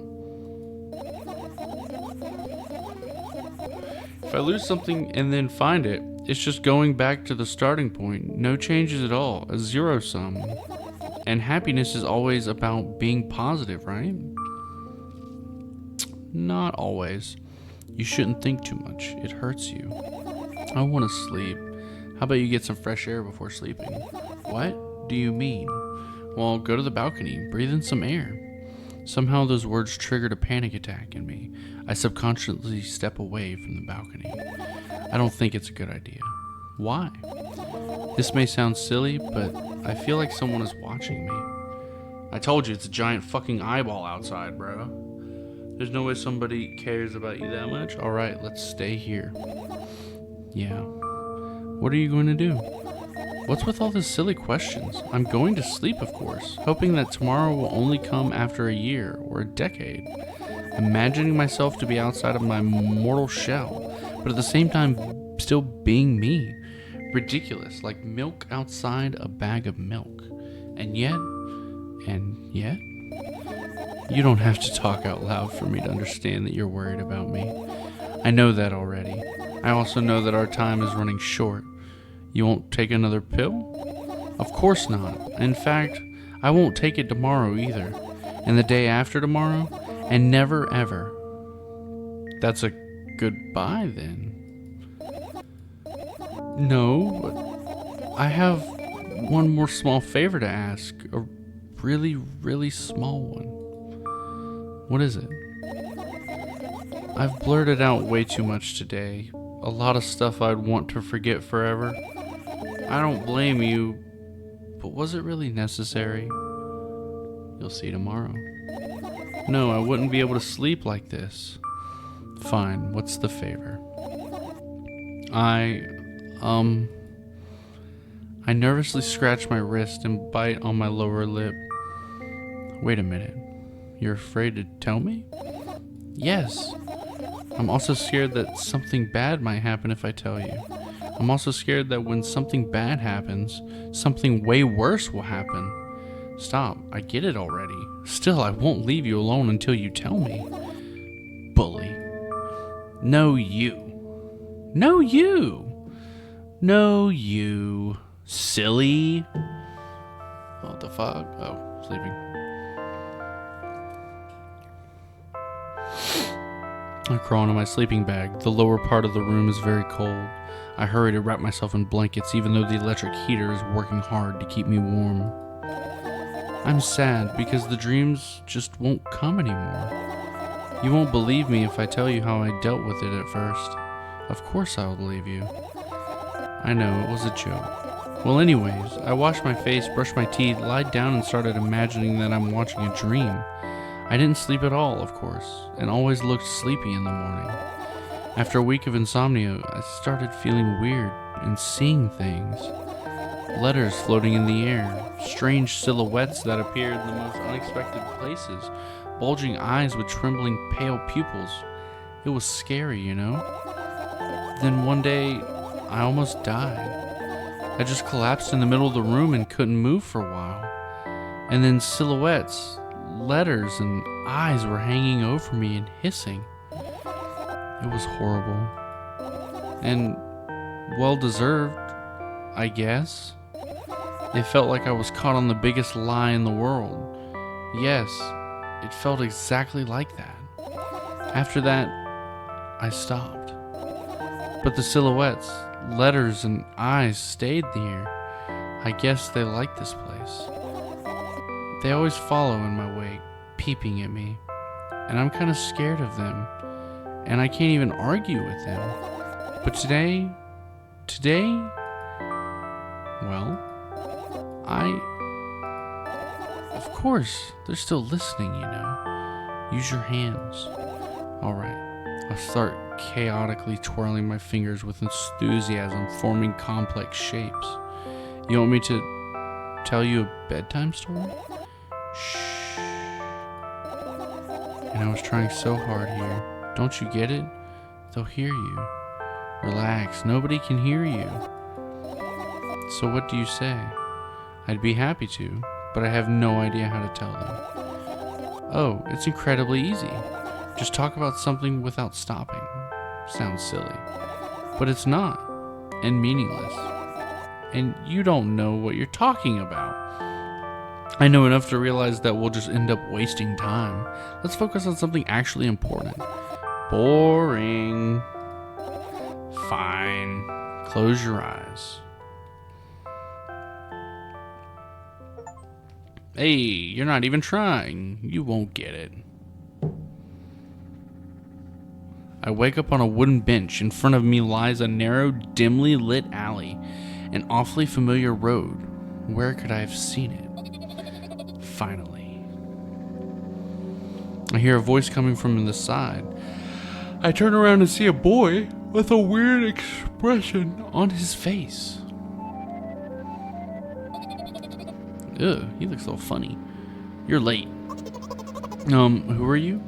If I lose something and then find it, it's just going back to the starting point. No changes at all. A zero sum. And happiness is always about being positive, right? Not always. You shouldn't think too much. It hurts you. I want to sleep. How about you get some fresh air before sleeping? What do you mean? Well, go to the balcony. Breathe in some air. Somehow those words triggered a panic attack in me. I subconsciously step away from the balcony. I don't think it's a good idea. Why? This may sound silly, but I feel like someone is watching me. I told you, it's a giant fucking eyeball outside, bro. There's no way somebody cares about you that much. Alright, let's stay here. Yeah. What are you going to do? What's with all these silly questions? I'm going to sleep, of course, hoping that tomorrow will only come after a year or a decade. Imagining myself to be outside of my mortal shell, but at the same time still being me. Ridiculous, like milk outside a bag of milk. And yet, you don't have to talk out loud for me to understand that you're worried about me. I know that already. I also know that our time is running short. You won't take another pill? Of course not. In fact, I won't take it tomorrow either. And the day after tomorrow, and never ever. That's a goodbye then. No, I have one more small favor to ask. A really, really small one. What is it? I've blurted out way too much today. A lot of stuff I'd want to forget forever. I don't blame you, but was it really necessary? You'll see tomorrow. No, I wouldn't be able to sleep like this. Fine, what's the favor? I nervously scratch my wrist and bite on my lower lip. Wait a minute. You're afraid to tell me? Yes. I'm also scared that something bad might happen if I tell you. I'm also scared that when something bad happens, something way worse will happen. Stop, I get it already. Still, I won't leave you alone until you tell me. Bully. No, you. No, you. No, you. Silly. What the fuck? Oh, sleeping. I crawl into my sleeping bag. The lower part of the room is very cold. I hurry to wrap myself in blankets even though the electric heater is working hard to keep me warm. I'm sad because the dreams just won't come anymore. You won't believe me if I tell you how I dealt with it at first. Of course I will believe you. I know, it was a joke. Well, anyways, I washed my face, brushed my teeth, lied down and started imagining that I'm watching a dream. I didn't sleep at all, of course, and always looked sleepy in the morning. After a week of insomnia, I started feeling weird and seeing things. Letters floating in the air, strange silhouettes that appeared in the most unexpected places, bulging eyes with trembling pale pupils. It was scary, you know? Then one day, I almost died. I just collapsed in the middle of the room and couldn't move for a while. And then silhouettes, letters, and eyes were hanging over me and hissing. It was horrible. And well-deserved, I guess. It felt like I was caught on the biggest lie in the world. Yes, it felt exactly like that. After that, I stopped. But the silhouettes, letters, and eyes stayed there. I guess they like this place. They always follow in my wake, peeping at me. And I'm kind of scared of them. And I can't even argue with them. But today, well, of course, they're still listening, you know. Use your hands. Alright, I'll start chaotically twirling my fingers with enthusiasm, forming complex shapes. You want me to tell you a bedtime story? Shh. And I was trying so hard here. Don't you get it? They'll hear you. Relax, nobody can hear you. So what do you say? I'd be happy to, but I have no idea how to tell them. Oh, it's incredibly easy. Just talk about something without stopping. Sounds silly, but it's not, and meaningless. And you don't know what you're talking about. I know enough to realize that we'll just end up wasting time. Let's focus on something actually important. Boring. Fine. Close your eyes. Hey, you're not even trying. You won't get it. I wake up on a wooden bench. In front of me lies a narrow, dimly lit alley. An awfully familiar road. Where could I have seen it? Finally. I hear a voice coming from the side. I turn around and see a boy with a weird expression on his face. Ugh, he looks a little funny. You're late. Who are you?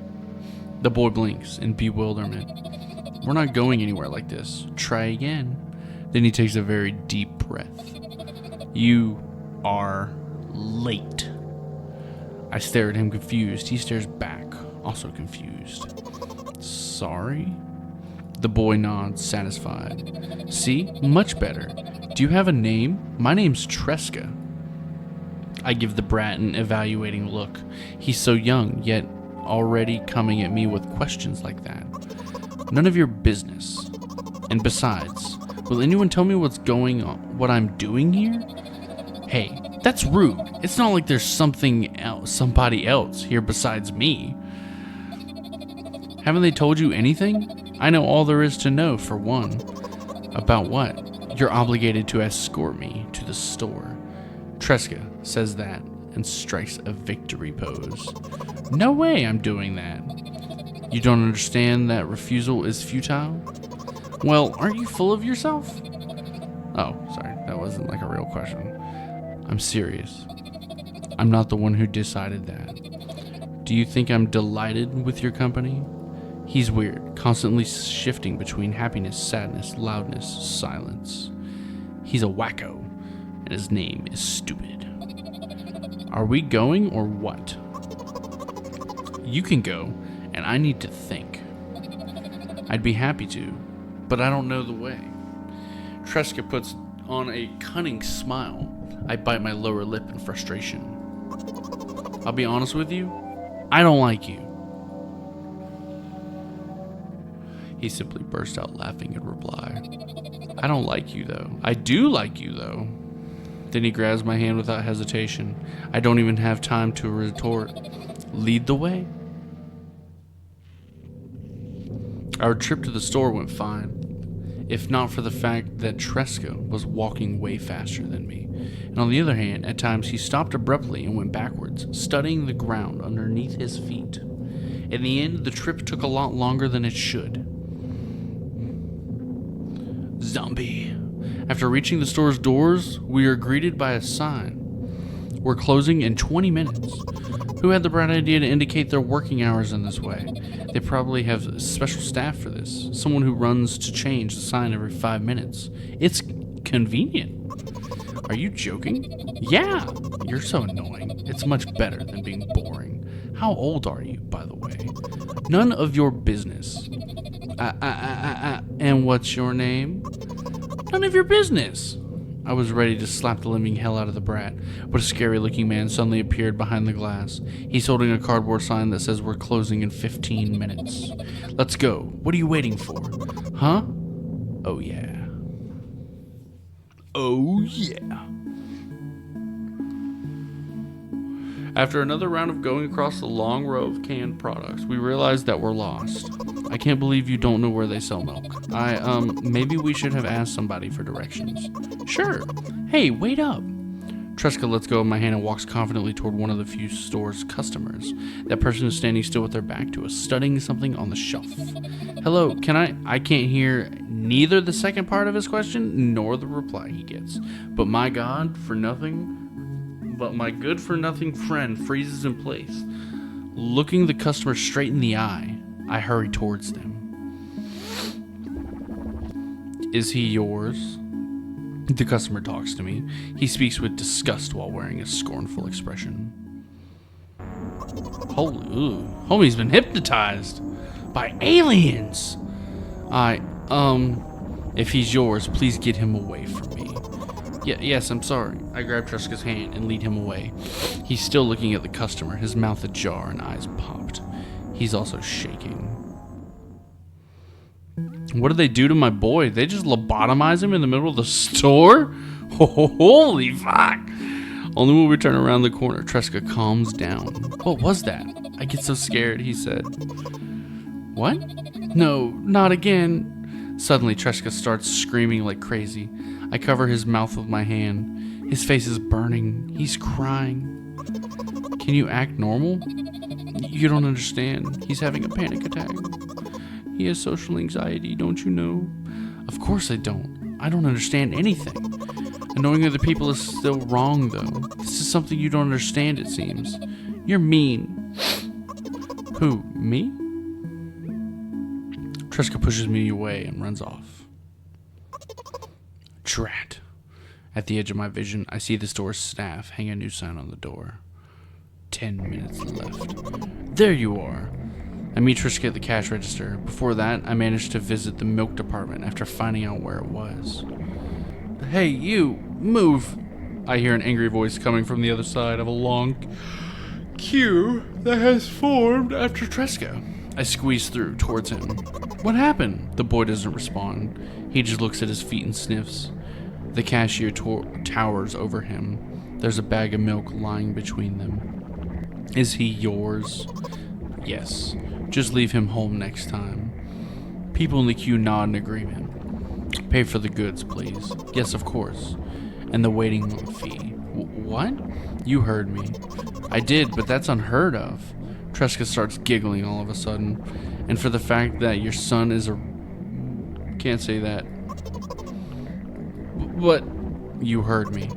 The boy blinks in bewilderment. We're not going anywhere like this. Try again. Then he takes a very deep breath. You are late. I stare at him confused. He stares back, also confused. Sorry? The boy nods, satisfied. See? Much better. Do you have a name? My name's Tresca. I give the brat an evaluating look. He's so young, yet already coming at me with questions like that. None of your business. And besides, will anyone tell me what's going on, what I'm doing here? Hey, that's rude. It's not like there's somebody else here besides me. Haven't they told you anything? I know all there is to know, for one. About what? You're obligated to escort me to the store. Tresca says that and strikes a victory pose. No way I'm doing that. You don't understand that refusal is futile? Well, aren't you full of yourself? Oh, sorry, that wasn't like a real question. I'm serious. I'm not the one who decided that. Do you think I'm delighted with your company? He's weird, constantly shifting between happiness, sadness, loudness, silence. He's a wacko, and his name is Stupid. Are we going or what? You can go, and I need to think. I'd be happy to, but I don't know the way. Tresca puts on a cunning smile. I bite my lower lip in frustration. I'll be honest with you, I don't like you. He simply burst out laughing in reply. I don't like you though. I do like you though. Then he grabs my hand without hesitation. I don't even have time to retort. Lead the way. Our trip to the store went fine, if not for the fact that Tresca was walking way faster than me. And on the other hand, at times he stopped abruptly and went backwards, studying the ground underneath his feet. In the end, the trip took a lot longer than it should. Zombie. After reaching the store's doors, we are greeted by a sign. We're closing in 20 minutes. Who had the bright idea to indicate their working hours in this way? They probably have special staff for this. Someone who runs to change the sign every 5 minutes. It's convenient. Are you joking? Yeah, you're so annoying. It's much better than being boring. How old are you, by the way? None of your business. And what's your name? None of your business. I was ready to slap the living hell out of the brat, but a scary-looking man suddenly appeared behind the glass. He's holding a cardboard sign that says we're closing in 15 minutes. Let's go. What are you waiting for? Huh? Oh, yeah. Oh, yeah. After another round of going across the long row of canned products, we realized that we're lost. I can't believe you don't know where they sell milk. Maybe we should have asked somebody for directions. Sure. Hey, wait up. Tresca lets go of my hand and walks confidently toward one of the few store's customers. That person is standing still with their back to us, studying something on the shelf. Hello, I can't hear neither the second part of his question nor the reply he gets. But my good for nothing friend freezes in place. Looking the customer straight in the eye, I hurry towards them. Is he yours? The customer talks to me. He speaks with disgust while wearing a scornful expression. Homie's been hypnotized by aliens. If he's yours, please get him away from me. Yes, I'm sorry. I grab Tresca's hand and lead him away. He's still looking at the customer, his mouth ajar and eyes popped. He's also shaking. What did they do to my boy? They just lobotomize him in the middle of the store? Holy fuck! Only when we turn around the corner, Tresca calms down. What was that? I get so scared, he said. What? No, not again. Suddenly, Tresca starts screaming like crazy. I cover his mouth with my hand. His face is burning. He's crying. Can you act normal? You don't understand. He's having a panic attack. He has social anxiety, don't you know? Of course I don't. I don't understand anything. Annoying other people is still wrong, though. This is something you don't understand, it seems. You're mean. Who, me? Tresca pushes me away and runs off. Drat. At the edge of my vision, I see the store's staff hang a new sign on the door. 10 minutes left. There you are. I meet Tresca at the cash register. Before that, I managed to visit the milk department after finding out where it was. Hey, you! Move! I hear an angry voice coming from the other side of a long queue that has formed after Tresca. I squeeze through towards him. What happened? The boy doesn't respond. He just looks at his feet and sniffs. The cashier towers over him. There's a bag of milk lying between them. Is he yours? Yes. Just leave him home next time. People in the queue nod in agreement. Pay for the goods, please. Yes, of course. And the waiting fee. What? You heard me. I did, but that's unheard of. Tresca starts giggling all of a sudden. And for the fact that your son is a... Can't say that. What? You heard me.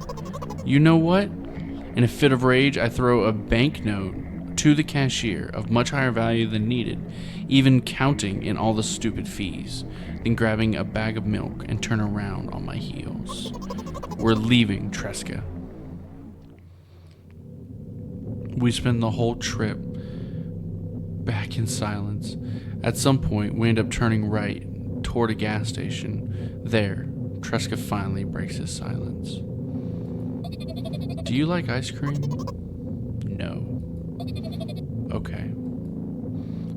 You know what? In a fit of rage, I throw a banknote to the cashier of much higher value than needed, even counting in all the stupid fees, then grabbing a bag of milk and turn around on my heels. We're leaving, Tresca. We spend the whole trip back in silence. At some point, we end up turning right toward a gas station. There, Tresca finally breaks his silence. Do you like ice cream? No. Okay.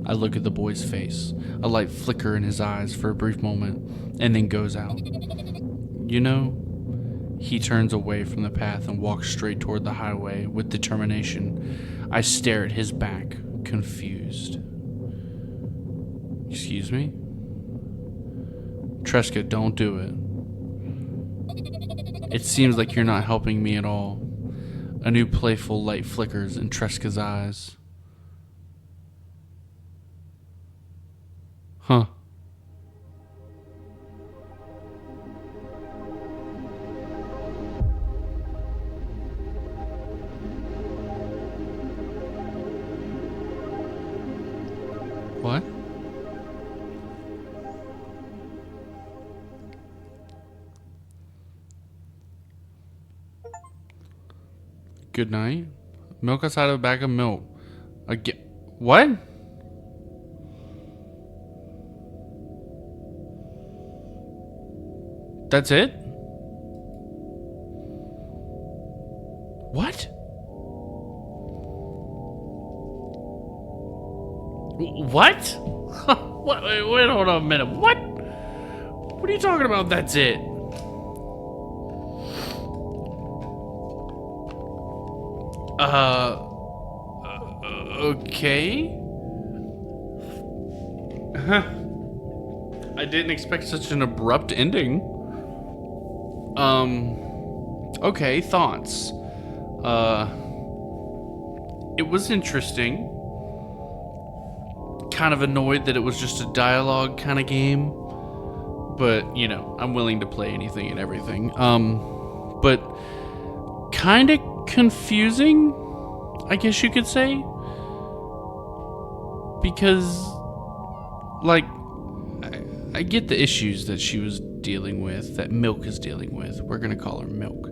I look at the boy's face, a light flicker in his eyes for a brief moment, and then goes out. You know, he turns away from the path and walks straight toward the highway with determination. I stare at his back, confused. Excuse me? Tresca, don't do it. It seems like you're not helping me at all. A new playful light flickers in Tresca's eyes. Huh. What? Good night. Milk outside of a bag of milk. Again. What? That's it? What? What? What? Wait, hold on a minute. What? What are you talking about? That's it. Okay. I didn't expect such an abrupt ending. Okay, thoughts. It was interesting. Kind of annoyed that it was just a dialogue kind of game. But, you know, I'm willing to play anything and everything. But kind of confusing, I guess you could say. Because, like, I get the issues that she was dealing with, that Milk is dealing with. We're going to call her Milk.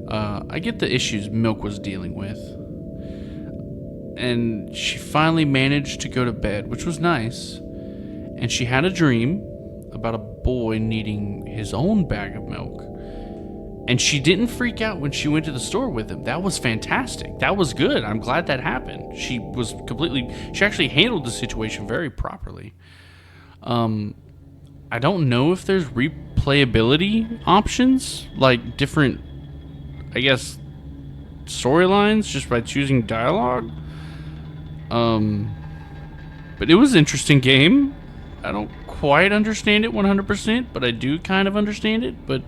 I get the issues Milk was dealing with. And she finally managed to go to bed, which was nice. And she had a dream about a boy needing his own bag of milk. And she didn't freak out when she went to the store with him. That was fantastic. That was good. I'm glad that happened. She actually handled the situation very properly. I don't know if there's replayability options, like different, I guess, storylines just by choosing dialogue. But it was an interesting game. I don't quite understand it 100%, but I do kind of understand it. But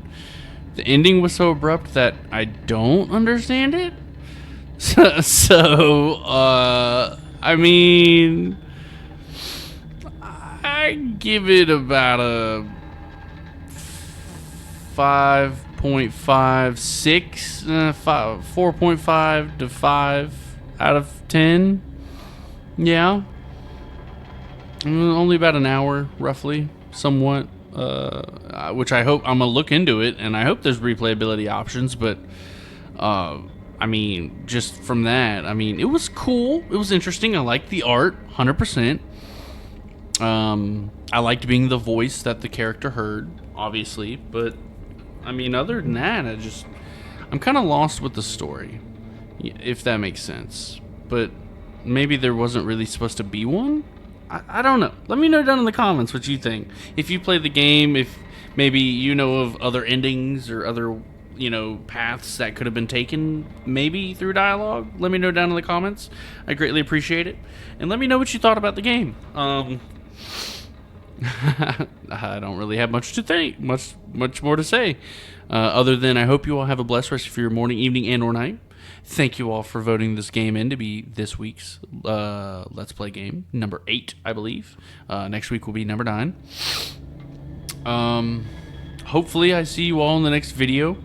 the ending was so abrupt that I don't understand it. I mean, I give it about a 5.56, 4.5 to 5 out of 10. Yeah. Only about an hour, roughly, somewhat. Which I hope, I'm going to look into it, and I hope there's replayability options, but, I mean, just from that, I mean, it was cool. It was interesting. I liked the art, 100%. I liked being the voice that the character heard, obviously, but, I mean, other than that, I'm kind of lost with the story, if that makes sense. But maybe there wasn't really supposed to be one? I don't know. Let me know down in the comments what you think. If you play the game, if maybe you know of other endings or other, paths that could have been taken maybe through dialogue, let me know down in the comments. I greatly appreciate it. And let me know what you thought about the game. I don't really have much to think, much more to say. Other than I hope you all have a blessed rest of your morning, evening, and or night. Thank you all for voting this game in to be this week's Let's Play game, number 8, I believe. Next week will be number 9. Hopefully I see you all in the next video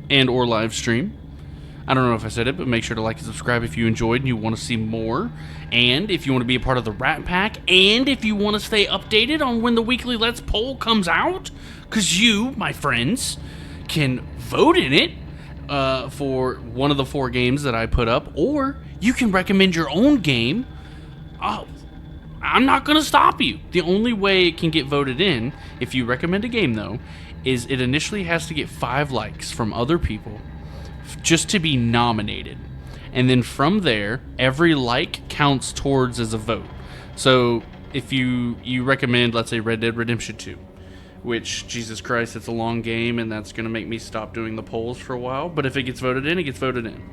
and or live stream. I don't know if I said it, but make sure to like and subscribe if you enjoyed and you want to see more. And if you want to be a part of the Rat Pack, and if you want to stay updated on when the weekly Let's Poll comes out, because you, my friends, can vote in it. For one of the 4 games that I put up, or you can recommend your own game. I'm not going to stop you. The only way it can get voted in, if you recommend a game though, is it initially has to get 5 likes from other people just to be nominated. And then from there, every like counts towards as a vote. So if you recommend, let's say, Red Dead Redemption 2, which, Jesus Christ, it's a long game, and that's going to make me stop doing the polls for a while. But if it gets voted in, it gets voted in.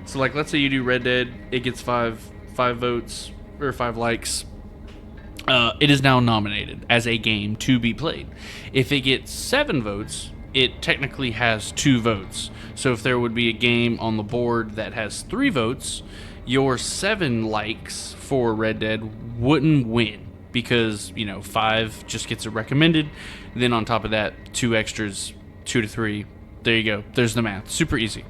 So, like, let's say you do Red Dead, it gets 5 votes, or 5 likes. It is now nominated as a game to be played. If it gets 7 votes, it technically has 2 votes. So if there would be a game on the board that has 3 votes, your 7 likes for Red Dead wouldn't win. Because, 5 just gets it recommended. Then on top of that, 2 extras, 2 to 3. There you go. There's the math. Super easy.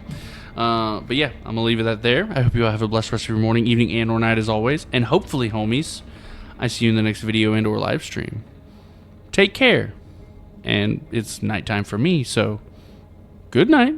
But yeah, I'm going to leave it at there. I hope you all have a blessed rest of your morning, evening, and or night as always. And hopefully, homies, I see you in the next video and or live stream. Take care. And it's nighttime for me, so good night.